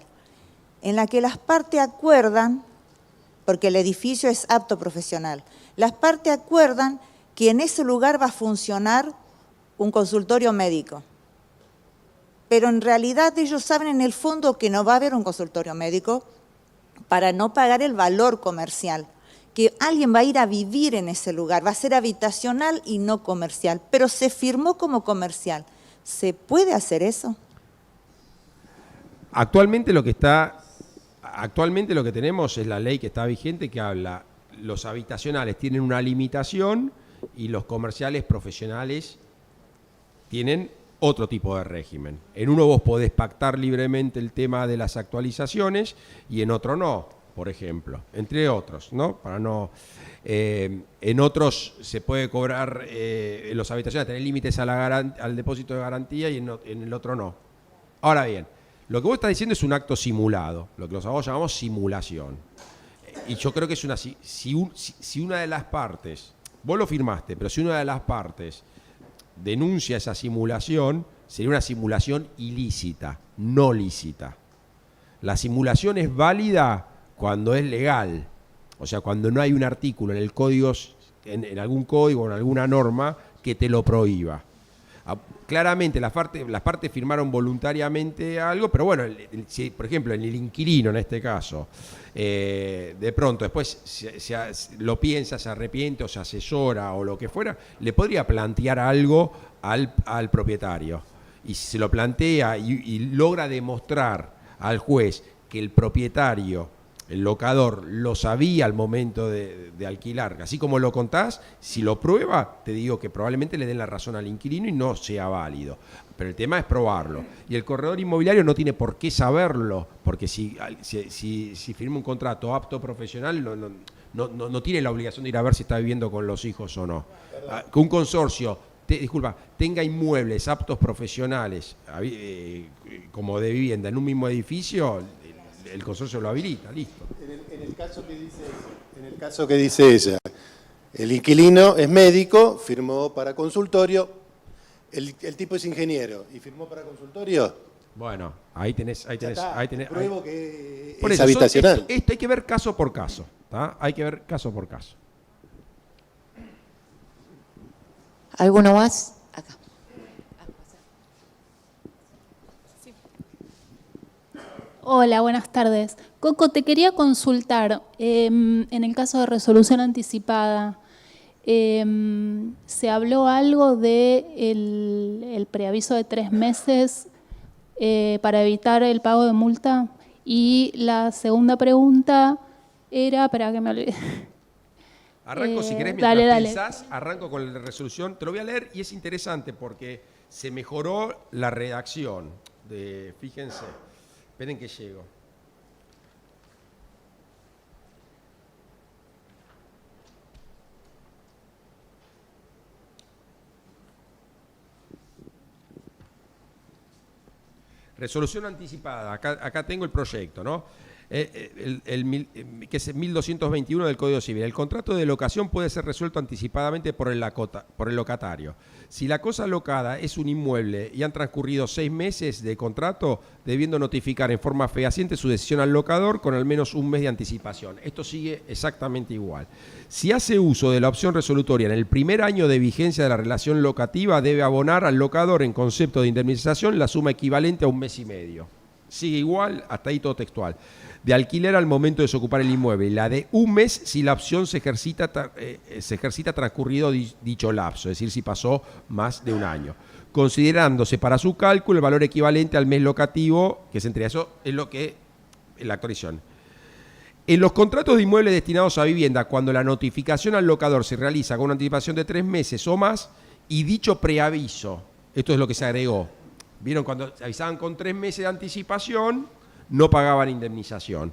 en la que las partes acuerdan, porque el edificio es apto profesional, las partes acuerdan que en ese lugar va a funcionar un consultorio médico. Pero en realidad ellos saben en el fondo que no va a haber un consultorio médico para no pagar el valor comercial, que alguien va a ir a vivir en ese lugar, va a ser habitacional y no comercial, pero se firmó como comercial. ¿Se puede hacer eso? Actualmente lo que tenemos es la ley que está vigente que habla, los habitacionales tienen una limitación y los comerciales profesionales tienen otro tipo de régimen. En uno vos podés pactar libremente el tema de las actualizaciones y en otro no, por ejemplo, entre otros, ¿no? En otros se puede cobrar, los habitacionales tienen límites al depósito de garantía y en el otro no. Ahora bien, lo que vos estás diciendo es un acto simulado, lo que los abogados llamamos simulación. Y yo creo que es si una de las partes, vos lo firmaste, pero si una de las partes denuncia esa simulación, sería una simulación ilícita, no lícita. La simulación es válida cuando es legal, o sea, cuando no hay un artículo en el código, en algún código o en alguna norma que te lo prohíba. Claramente las partes firmaron voluntariamente algo, pero bueno, si, por ejemplo, el inquilino en este caso, de pronto después lo piensa, se arrepiente o se asesora o lo que fuera, le podría plantear algo al propietario. Y si se lo plantea y logra demostrar al juez que el propietario, el locador, lo sabía al momento de alquilar, así como lo contás, si lo prueba, te digo que probablemente le den la razón al inquilino y no sea válido. Pero el tema es probarlo. Y el corredor inmobiliario no tiene por qué saberlo, porque si firma un contrato apto profesional, no tiene la obligación de ir a ver si está viviendo con los hijos o no. Que un consorcio tenga inmuebles aptos profesionales como de vivienda en un mismo edificio, el consorcio lo habilita, listo. En el caso que dice ella, el inquilino es médico, firmó para consultorio, el tipo es ingeniero y firmó para consultorio. Bueno, ahí tenés. Pruebo que por es eso, habitacional. Esto hay que ver caso por caso, ¿tá? Hay que ver caso por caso. ¿Alguno más? Acá. Hola, buenas tardes. Coco, te quería consultar, en el caso de resolución anticipada, ¿se habló algo de el preaviso de 3 meses para evitar el pago de multa? Y la segunda pregunta era, para que me olvide. Arranco si querés, mientras dale. pensás, arranco con la resolución. Te lo voy a leer y es interesante porque se mejoró la redacción. Fíjense, esperen que llego. Resolución anticipada, acá tengo el proyecto, ¿no? Que es 1221 del Código Civil. El contrato de locación puede ser resuelto anticipadamente por el locatario. Si la cosa locada es un inmueble y han transcurrido 6 meses de contrato, debiendo notificar en forma fehaciente su decisión al locador con al menos un mes de anticipación. Esto sigue exactamente igual. Si hace uso de la opción resolutoria en el primer año de vigencia de la relación locativa, debe abonar al locador en concepto de indemnización la suma equivalente a un mes y medio. Sigue igual, hasta ahí todo textual. De alquiler al momento de desocupar el inmueble, y la de un mes si la opción se ejercita transcurrido dicho lapso, es decir, si pasó más de un año, considerándose para su cálculo el valor equivalente al mes locativo que se entrega. Eso es lo que es la actualización. En los contratos de inmuebles destinados a vivienda, cuando la notificación al locador se realiza con una anticipación de 3 meses o más, y dicho preaviso, esto es lo que se agregó, ¿vieron? Cuando avisaban con 3 meses de anticipación, no pagaban indemnización.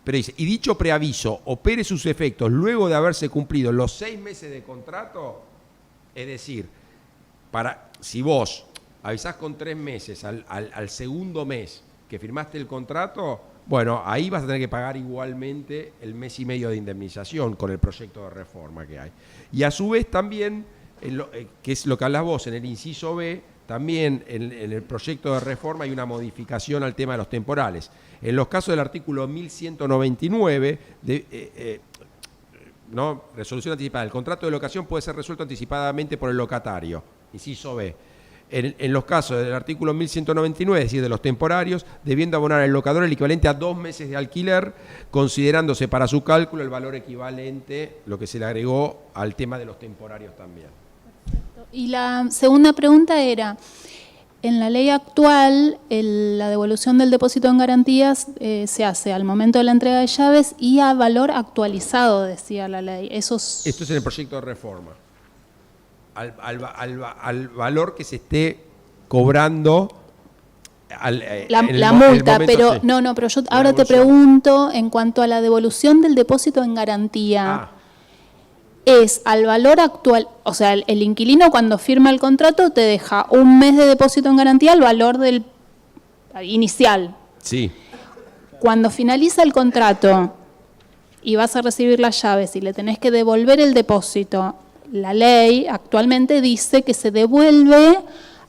Pero dice, y dicho preaviso opere sus efectos luego de haberse cumplido los 6 meses de contrato, es decir, si vos avisás con 3 meses al segundo mes que firmaste el contrato, bueno, ahí vas a tener que pagar igualmente el mes y medio de indemnización con el proyecto de reforma que hay. Y a su vez también, que es lo que hablas vos en el inciso B, también en el proyecto de reforma hay una modificación al tema de los temporales. En los casos del artículo 1199, ¿no? Resolución anticipada, el contrato de locación puede ser resuelto anticipadamente por el locatario, inciso B. En los casos del artículo 1199, es decir, de los temporarios, debiendo abonar al locador el equivalente a 2 meses de alquiler, considerándose para su cálculo el valor equivalente, lo que se le agregó al tema de los temporarios también. Y la segunda pregunta era, en la ley actual, la devolución del depósito en garantías se hace al momento de la entrega de llaves y a valor actualizado, decía la ley. Esto es en el proyecto de reforma. Al valor que se esté cobrando la multa, pero sí. Pero yo ahora te pregunto en cuanto a la devolución del depósito en garantía. Es al valor actual, o sea, el inquilino cuando firma el contrato te deja un mes de depósito en garantía al valor del inicial. Sí. Cuando finaliza el contrato y vas a recibir las llaves y le tenés que devolver el depósito, la ley actualmente dice que se devuelve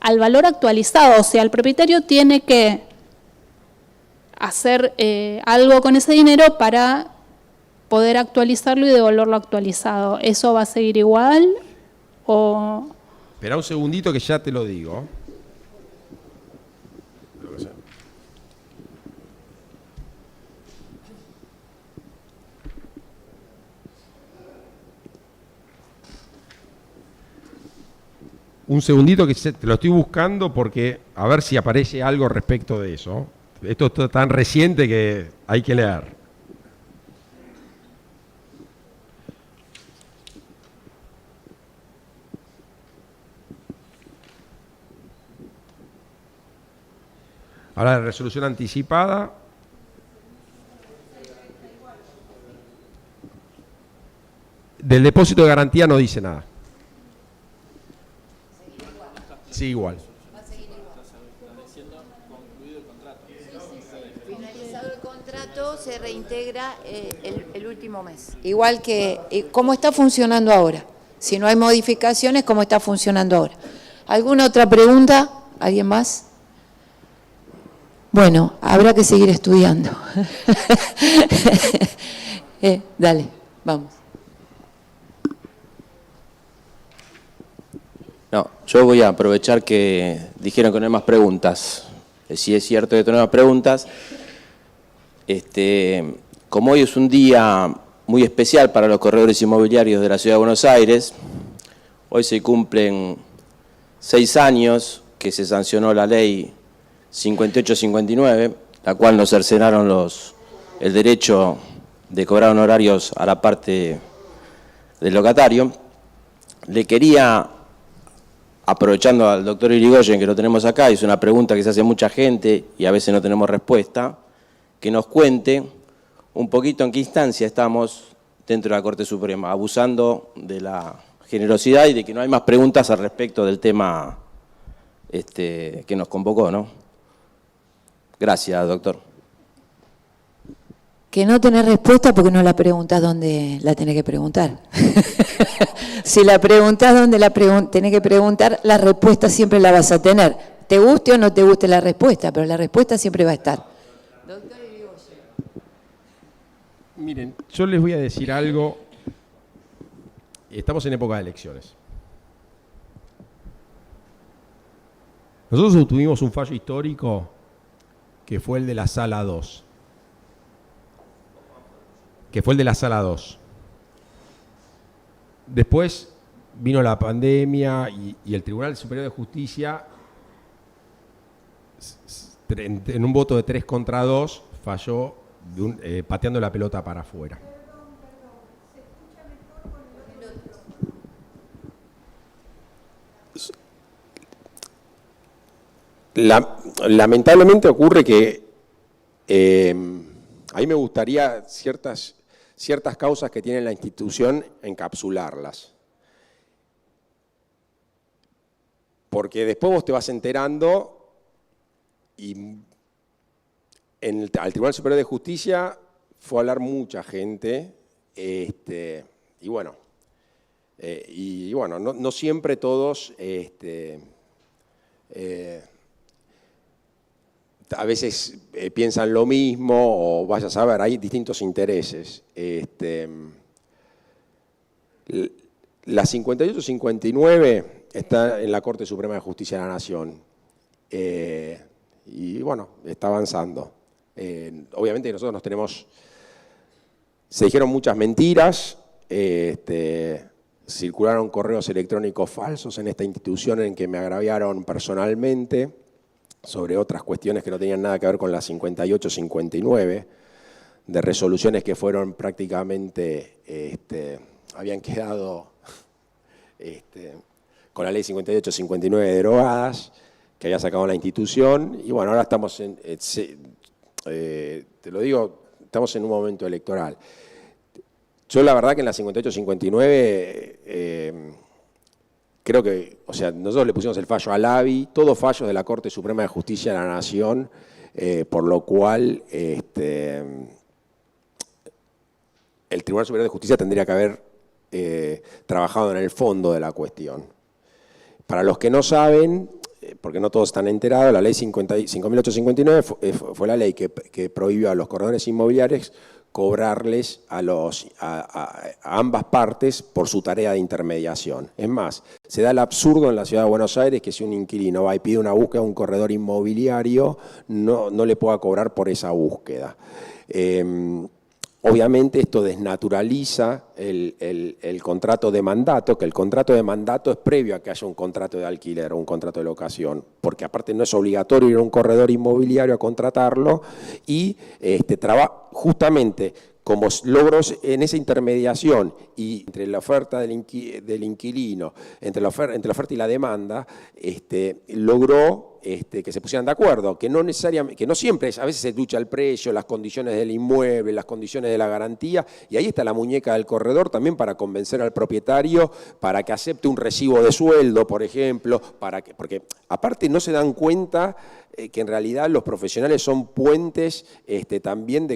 al valor actualizado, o sea, el propietario tiene que hacer algo con ese dinero para poder actualizarlo y devolverlo actualizado. ¿Eso va a seguir igual o...? Espera un segundito que ya te lo digo. Un segundito que te lo estoy buscando porque a ver si aparece algo respecto de eso. Esto es tan reciente que hay que leer. Ahora la resolución anticipada. Del depósito de garantía no dice nada. Sí, igual. Finalizado el contrato, se reintegra el último mes. Igual que cómo está funcionando ahora. Si no hay modificaciones, cómo está funcionando ahora. ¿Alguna otra pregunta? ¿Alguien más? Bueno, habrá que seguir estudiando. Dale, vamos. No, yo voy a aprovechar que dijeron que no hay más preguntas. Si es cierto que no hay más preguntas. Como hoy es un día muy especial para los corredores inmobiliarios de la Ciudad de Buenos Aires, hoy se cumplen 6 años que se sancionó la ley 58-59, la cual nos cercenaron el derecho de cobrar honorarios a la parte del locatario. Le quería, aprovechando al doctor Irigoyen, que lo tenemos acá, es una pregunta que se hace mucha gente y a veces no tenemos respuesta, que nos cuente un poquito en qué instancia estamos dentro de la Corte Suprema, abusando de la generosidad y de que no hay más preguntas al respecto del tema que nos convocó, ¿no? Gracias, doctor. Que no tenés respuesta porque no la preguntás donde la tenés que preguntar. Si la preguntás donde la tenés que preguntar, la respuesta siempre la vas a tener. Te guste o no te guste la respuesta, pero la respuesta siempre va a estar. Miren, yo les voy a decir algo. Estamos en época de elecciones. Nosotros obtuvimos un fallo histórico que fue el de la Sala 2. Después vino la pandemia y el Tribunal Superior de Justicia, en un voto de 3-2, falló pateando la pelota para afuera. Lamentablemente ocurre que a mí me gustaría ciertas causas que tiene la institución encapsularlas. Porque después vos te vas enterando y al Tribunal Superior de Justicia fue a hablar mucha gente y bueno, no siempre todos a veces piensan lo mismo o vaya a saber, hay distintos intereses. La 58-59 está en la Corte Suprema de Justicia de la Nación y bueno, está avanzando. Obviamente nosotros se dijeron muchas mentiras, circularon correos electrónicos falsos en esta institución en que me agraviaron personalmente sobre otras cuestiones que no tenían nada que ver con la 58-59, de resoluciones que fueron prácticamente, habían quedado con la ley 58-59 derogadas, que había sacado la institución, y bueno, ahora estamos te lo digo, estamos en un momento electoral. Yo la verdad que en la 58-59 creo que, o sea, nosotros le pusimos el fallo al ABI, todos fallos de la Corte Suprema de Justicia de la Nación, por lo cual el Tribunal Superior de Justicia tendría que haber trabajado en el fondo de la cuestión. Para los que no saben, porque no todos están enterados, la ley 5.859 fue la ley que prohibió a los corredores inmobiliarios cobrarles a ambas partes por su tarea de intermediación. Es más, se da el absurdo en la Ciudad de Buenos Aires que si un inquilino va y pide una búsqueda a un corredor inmobiliario, no le pueda cobrar por esa búsqueda. Obviamente esto desnaturaliza el contrato de mandato, que el contrato de mandato es previo a que haya un contrato de alquiler o un contrato de locación, porque aparte no es obligatorio ir a un corredor inmobiliario a contratarlo y justamente como logros en esa intermediación y entre la oferta del inquilino, entre la oferta y la demanda, logró que se pusieran de acuerdo, que no siempre a veces se lucha el precio, las condiciones del inmueble, las condiciones de la garantía, y ahí está la muñeca del corredor también para convencer al propietario para que acepte un recibo de sueldo, por ejemplo, porque aparte no se dan cuenta que en realidad los profesionales son puentes también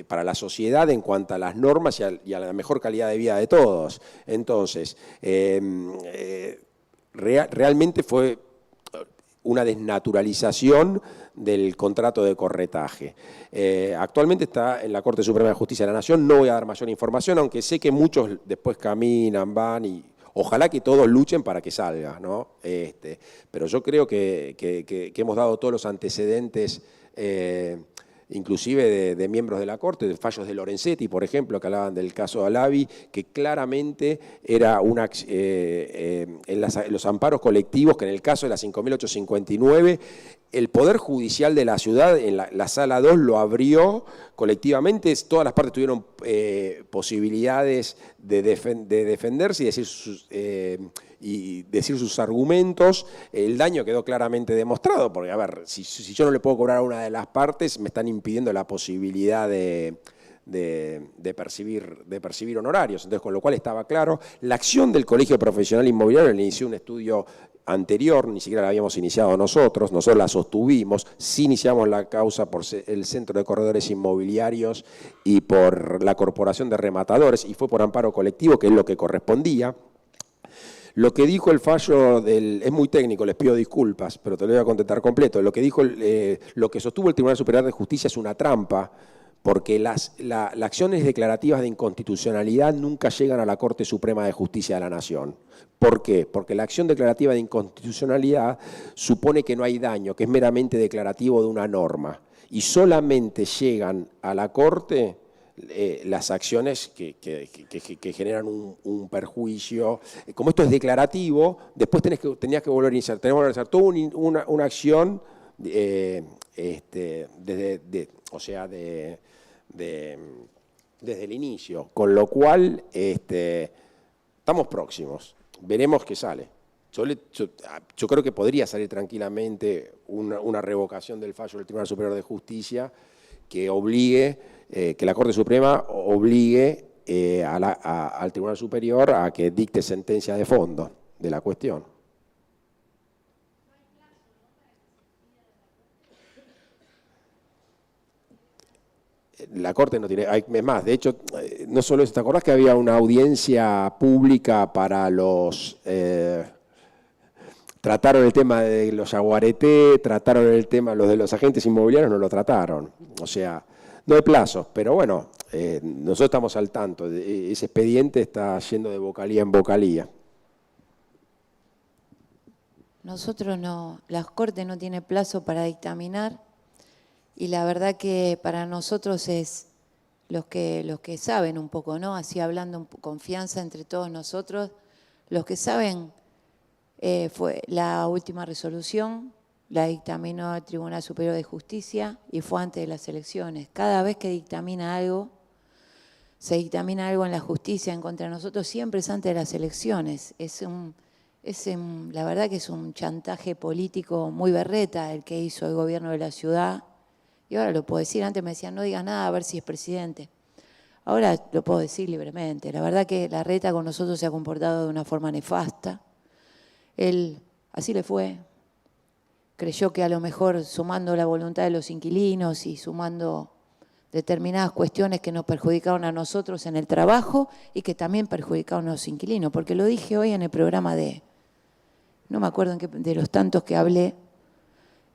para la sociedad en cuanto a las normas y a la mejor calidad de vida de todos. Entonces, realmente fue una desnaturalización del contrato de corretaje. Actualmente está en la Corte Suprema de Justicia de la Nación, no voy a dar mayor información, aunque sé que muchos después caminan, van y ojalá que todos luchen para que salga, ¿no? Pero yo creo que hemos dado todos los antecedentes, inclusive de miembros de la Corte, de fallos de Lorenzetti, por ejemplo, que hablaban del caso Alavi, que claramente era en los amparos colectivos, que en el caso de la 5.859, el Poder Judicial de la ciudad, en la Sala 2, lo abrió colectivamente, todas las partes tuvieron posibilidades de defenderse y decir sus argumentos. El daño quedó claramente demostrado, porque a ver, si yo no le puedo cobrar a una de las partes, me están impidiendo la posibilidad de percibir honorarios. Entonces, con lo cual estaba claro, la acción del Colegio Profesional Inmobiliario le inició un estudio anterior, ni siquiera la habíamos iniciado nosotros la sostuvimos, sí iniciamos la causa por el Centro de Corredores Inmobiliarios y por la Corporación de Rematadores, y fue por amparo colectivo, que es lo que correspondía. Lo que dijo el fallo es muy técnico, les pido disculpas, pero te lo voy a contestar completo. Lo que sostuvo el Tribunal Superior de Justicia es una trampa, porque las acciones declarativas de inconstitucionalidad nunca llegan a la Corte Suprema de Justicia de la Nación. ¿Por qué? Porque la acción declarativa de inconstitucionalidad supone que no hay daño, que es meramente declarativo de una norma, y solamente llegan a la Corte las acciones que generan un perjuicio. Como esto es declarativo, después tenías que volver a iniciar. Tenemos que realizar toda una acción desde el inicio, con lo cual estamos próximos, veremos qué sale. Yo creo que podría salir tranquilamente una revocación del fallo del Tribunal Superior de Justicia que obligue, que la Corte Suprema obligue al Tribunal Superior a que dicte sentencia de fondo de la cuestión. La Corte no tiene, es más, de hecho, no solo eso, ¿te acordás que había una audiencia pública para trataron el tema de los yaguareté, trataron el tema, los de los agentes inmobiliarios no lo trataron, o sea, no hay plazos, pero bueno, nosotros estamos al tanto, ese expediente está yendo de vocalía en vocalía. Nosotros no, la Corte no tiene plazo para dictaminar, y la verdad que para nosotros es los que saben un poco, ¿no? Así hablando confianza entre todos nosotros, los que saben fue la última resolución, la dictaminó el Tribunal Superior de Justicia y fue antes de las elecciones. Cada vez que dictamina algo, se dictamina algo en la justicia en contra de nosotros, siempre es antes de las elecciones. La verdad que es un chantaje político muy berreta el que hizo el gobierno de la ciudad. Y ahora lo puedo decir, antes me decían no digas nada a ver si es presidente. Ahora lo puedo decir libremente. La verdad que Larreta con nosotros se ha comportado de una forma nefasta. Él, así le fue, creyó que a lo mejor sumando la voluntad de los inquilinos y sumando determinadas cuestiones que nos perjudicaron a nosotros en el trabajo y que también perjudicaron a los inquilinos. Porque lo dije hoy en el programa no me acuerdo de los tantos que hablé,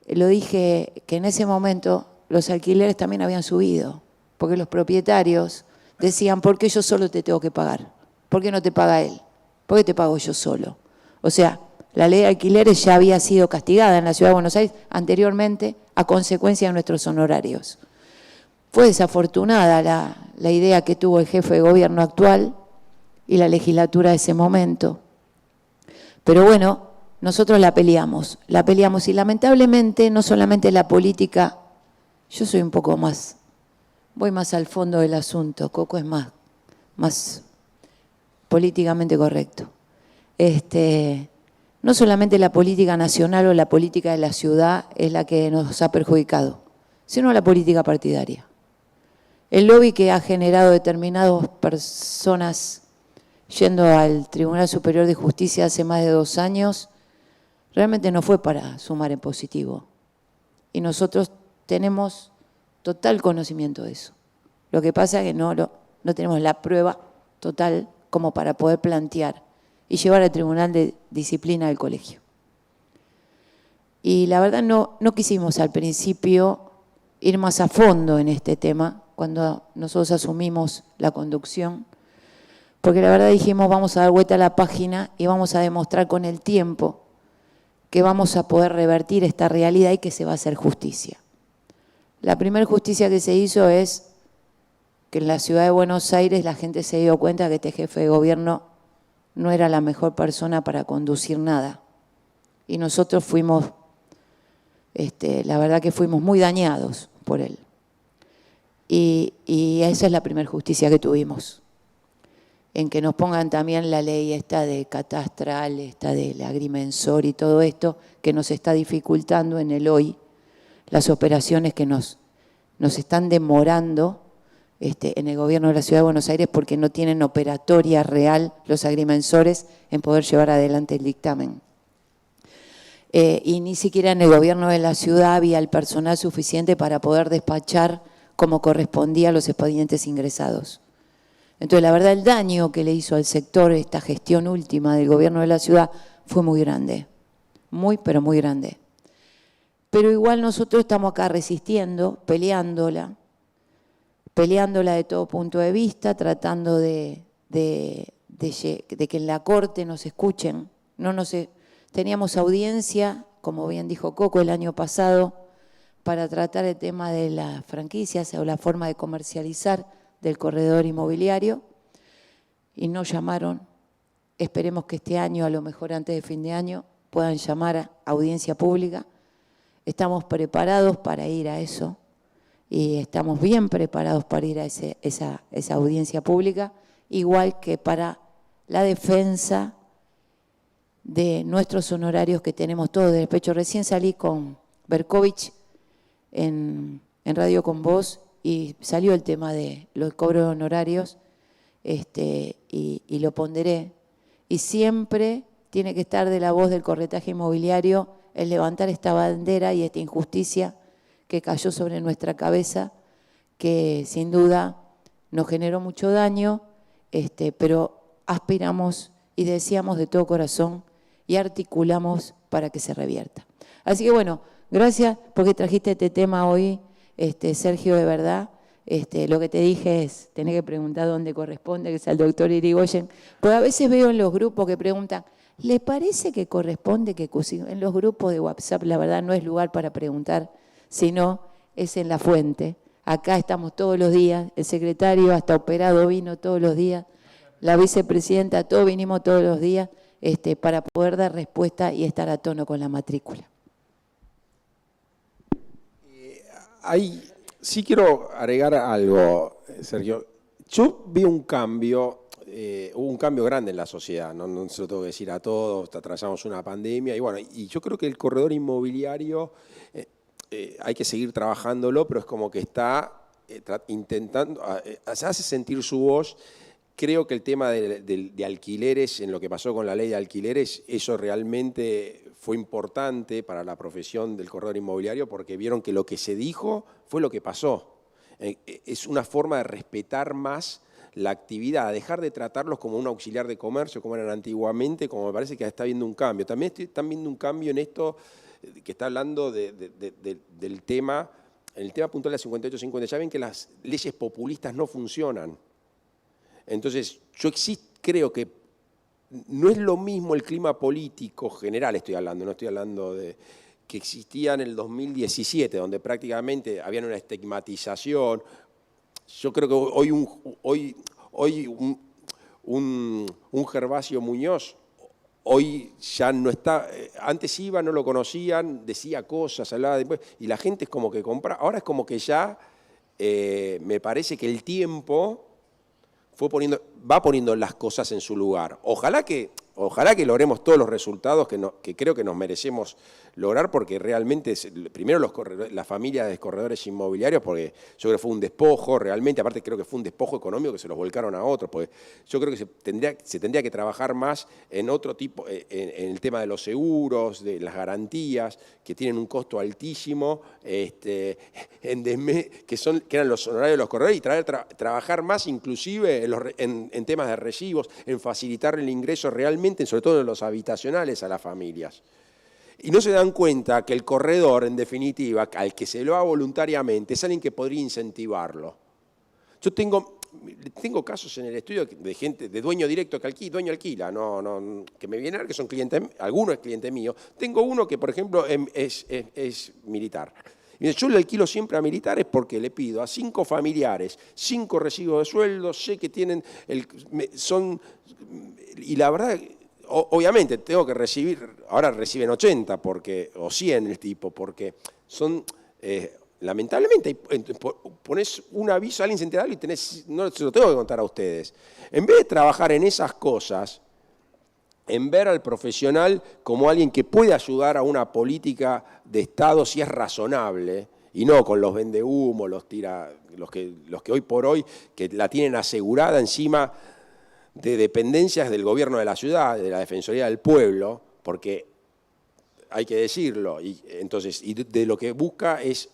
lo dije que en ese momento los alquileres también habían subido, porque los propietarios decían, ¿por qué yo solo te tengo que pagar? ¿Por qué no te paga él? ¿Por qué te pago yo solo? O sea, la ley de alquileres ya había sido castigada en la Ciudad de Buenos Aires anteriormente a consecuencia de nuestros honorarios. Fue desafortunada la idea que tuvo el jefe de gobierno actual y la legislatura de ese momento. Pero bueno, nosotros la peleamos y lamentablemente no solamente la política. Yo soy un poco más, voy más al fondo del asunto, Coco es más políticamente correcto. No solamente la política nacional o la política de la ciudad es la que nos ha perjudicado, sino la política partidaria. El lobby que ha generado determinadas personas yendo al Tribunal Superior de Justicia hace más de 2 años, realmente no fue para sumar en positivo. Y nosotros tenemos total conocimiento de eso. Lo que pasa es que no tenemos la prueba total como para poder plantear y llevar al Tribunal de Disciplina del colegio. Y la verdad no quisimos al principio ir más a fondo en este tema cuando nosotros asumimos la conducción, porque la verdad dijimos vamos a dar vuelta a la página y vamos a demostrar con el tiempo que vamos a poder revertir esta realidad y que se va a hacer justicia. La primera justicia que se hizo es que en la Ciudad de Buenos Aires la gente se dio cuenta que este jefe de gobierno no era la mejor persona para conducir nada. Y nosotros fuimos, la verdad que fuimos muy dañados por él. Y esa es la primera justicia que tuvimos. En que nos pongan también la ley esta de catastral, esta del agrimensor y todo esto que nos está dificultando en el hoy, las operaciones que nos están demorando en el gobierno de la Ciudad de Buenos Aires porque no tienen operatoria real los agrimensores en poder llevar adelante el dictamen. Y ni siquiera en el gobierno de la ciudad había el personal suficiente para poder despachar como correspondía a los expedientes ingresados. Entonces, la verdad, el daño que le hizo al sector esta gestión última del gobierno de la ciudad fue muy grande, muy, pero muy grande. Pero igual nosotros estamos acá resistiendo, peleándola de todo punto de vista, tratando de que en la Corte nos escuchen. Teníamos audiencia, como bien dijo Coco, el año pasado, para tratar el tema de las franquicias o la forma de comercializar del corredor inmobiliario, y no llamaron. Esperemos que este año, a lo mejor antes de fin de año, puedan llamar a audiencia pública. Estamos preparados para ir a eso y estamos bien preparados para ir a esa audiencia pública, igual que para la defensa de nuestros honorarios que tenemos todos de despecho. Recién salí con Berkovich en Radio Con Vos y salió el tema de los cobros de honorarios y lo ponderé. Y siempre tiene que estar de la voz del corretaje inmobiliario el levantar esta bandera y esta injusticia que cayó sobre nuestra cabeza, que sin duda nos generó mucho daño, pero aspiramos y deseamos de todo corazón y articulamos para que se revierta. Así que bueno, gracias porque trajiste este tema hoy, Sergio, de verdad. Lo que te dije es, tenés que preguntar dónde corresponde, que es al doctor Irigoyen, porque a veces veo en los grupos que preguntan, ¿le parece que corresponde que en los grupos de WhatsApp? La verdad no es lugar para preguntar, sino es en la fuente. Acá estamos todos los días, el secretario hasta operado vino todos los días, la vicepresidenta, todos vinimos todos los días para poder dar respuesta y estar a tono con la matrícula. Sí quiero agregar algo, Sergio. Yo vi un cambio, hubo un cambio grande en la sociedad, no se lo tengo que decir a todos, atravesamos una pandemia y yo creo que el corredor inmobiliario hay que seguir trabajándolo, pero es como que está intentando, se hace sentir su voz. Creo que el tema de alquileres, en lo que pasó con la ley de alquileres, eso realmente fue importante para la profesión del corredor inmobiliario porque vieron que lo que se dijo fue lo que pasó. Es una forma de respetar más la actividad, dejar de tratarlos como un auxiliar de comercio, como eran antiguamente, como me parece que está habiendo un cambio. También están viendo un cambio en esto que está hablando del tema, el tema puntual de 58-50. Ya ven que las leyes populistas no funcionan. Entonces, yo creo que no es lo mismo el clima político general, no estoy hablando de que existía en el 2017, donde prácticamente había una estigmatización. Yo creo que hoy un Gervasio Muñoz, hoy ya no está, antes iba, no lo conocían, decía cosas, hablaba después, y la gente es como que compra. Ahora es como que ya me parece que el tiempo va poniendo las cosas en su lugar. Ojalá que logremos todos los resultados que creo que nos merecemos lograr, porque realmente, primero las familias de corredores inmobiliarios, porque yo creo que fue un despojo realmente, aparte creo que fue un despojo económico que se los volcaron a otros, porque yo creo que se tendría que trabajar más en otro tipo, en el tema de los seguros, de las garantías, que tienen un costo altísimo, que eran los honorarios de los corredores, y trabajar más inclusive en temas de recibos, en facilitar el ingreso realmente, sobre todo en los habitacionales, a las familias. Y no se dan cuenta que el corredor, en definitiva, al que se lo haga voluntariamente, es alguien que podría incentivarlo. Yo tengo casos en el estudio de gente, de dueño directo que dueño alquila, que me vienen a ver que son clientes, alguno es cliente mío. Tengo uno que, por ejemplo, es militar. Y yo le alquilo siempre a militares porque le pido a 5 familiares, 5 recibos de sueldo, sé que tienen, y la verdad, obviamente tengo que recibir, ahora reciben 80 o 100 el tipo, porque son, lamentablemente, pones un aviso a alguien, se entera y no se lo tengo que contar a ustedes. En vez de trabajar en esas cosas, en ver al profesional como alguien que puede ayudar a una política de Estado si es razonable y no con los vendehumos, los que hoy por hoy que la tienen asegurada encima de dependencias del gobierno de la ciudad, de la Defensoría del Pueblo, porque hay que decirlo, y de lo que busca es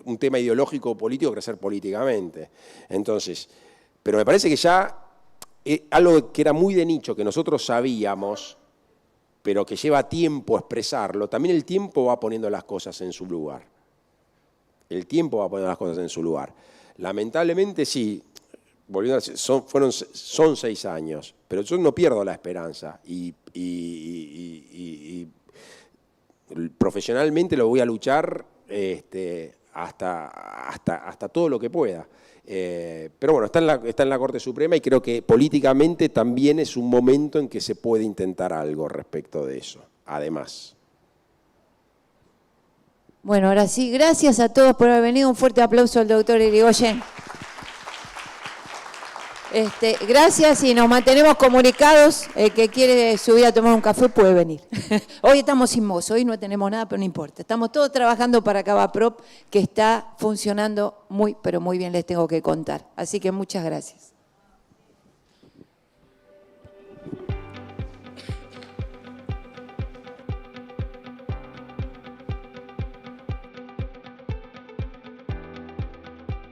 un tema ideológico o político, crecer políticamente. Entonces, pero me parece que ya algo que era muy de nicho, que nosotros sabíamos, pero que lleva tiempo expresarlo, también el tiempo va poniendo las cosas en su lugar. El tiempo va poniendo las cosas en su lugar. Lamentablemente sí, volviendo a decir, son 6 años, pero yo no pierdo la esperanza y profesionalmente lo voy a luchar hasta todo lo que pueda. Pero bueno, está en la Corte Suprema y creo que políticamente también es un momento en que se puede intentar algo respecto de eso, además. Bueno, ahora sí, gracias a todos por haber venido. Un fuerte aplauso al doctor Irigoyen. Gracias y nos mantenemos comunicados. El que quiere subir a tomar un café puede venir. Hoy estamos sin mozo, hoy no tenemos nada, pero no importa. Estamos todos trabajando para Cavaprop, que está funcionando muy, pero muy bien, les tengo que contar. Así que muchas gracias.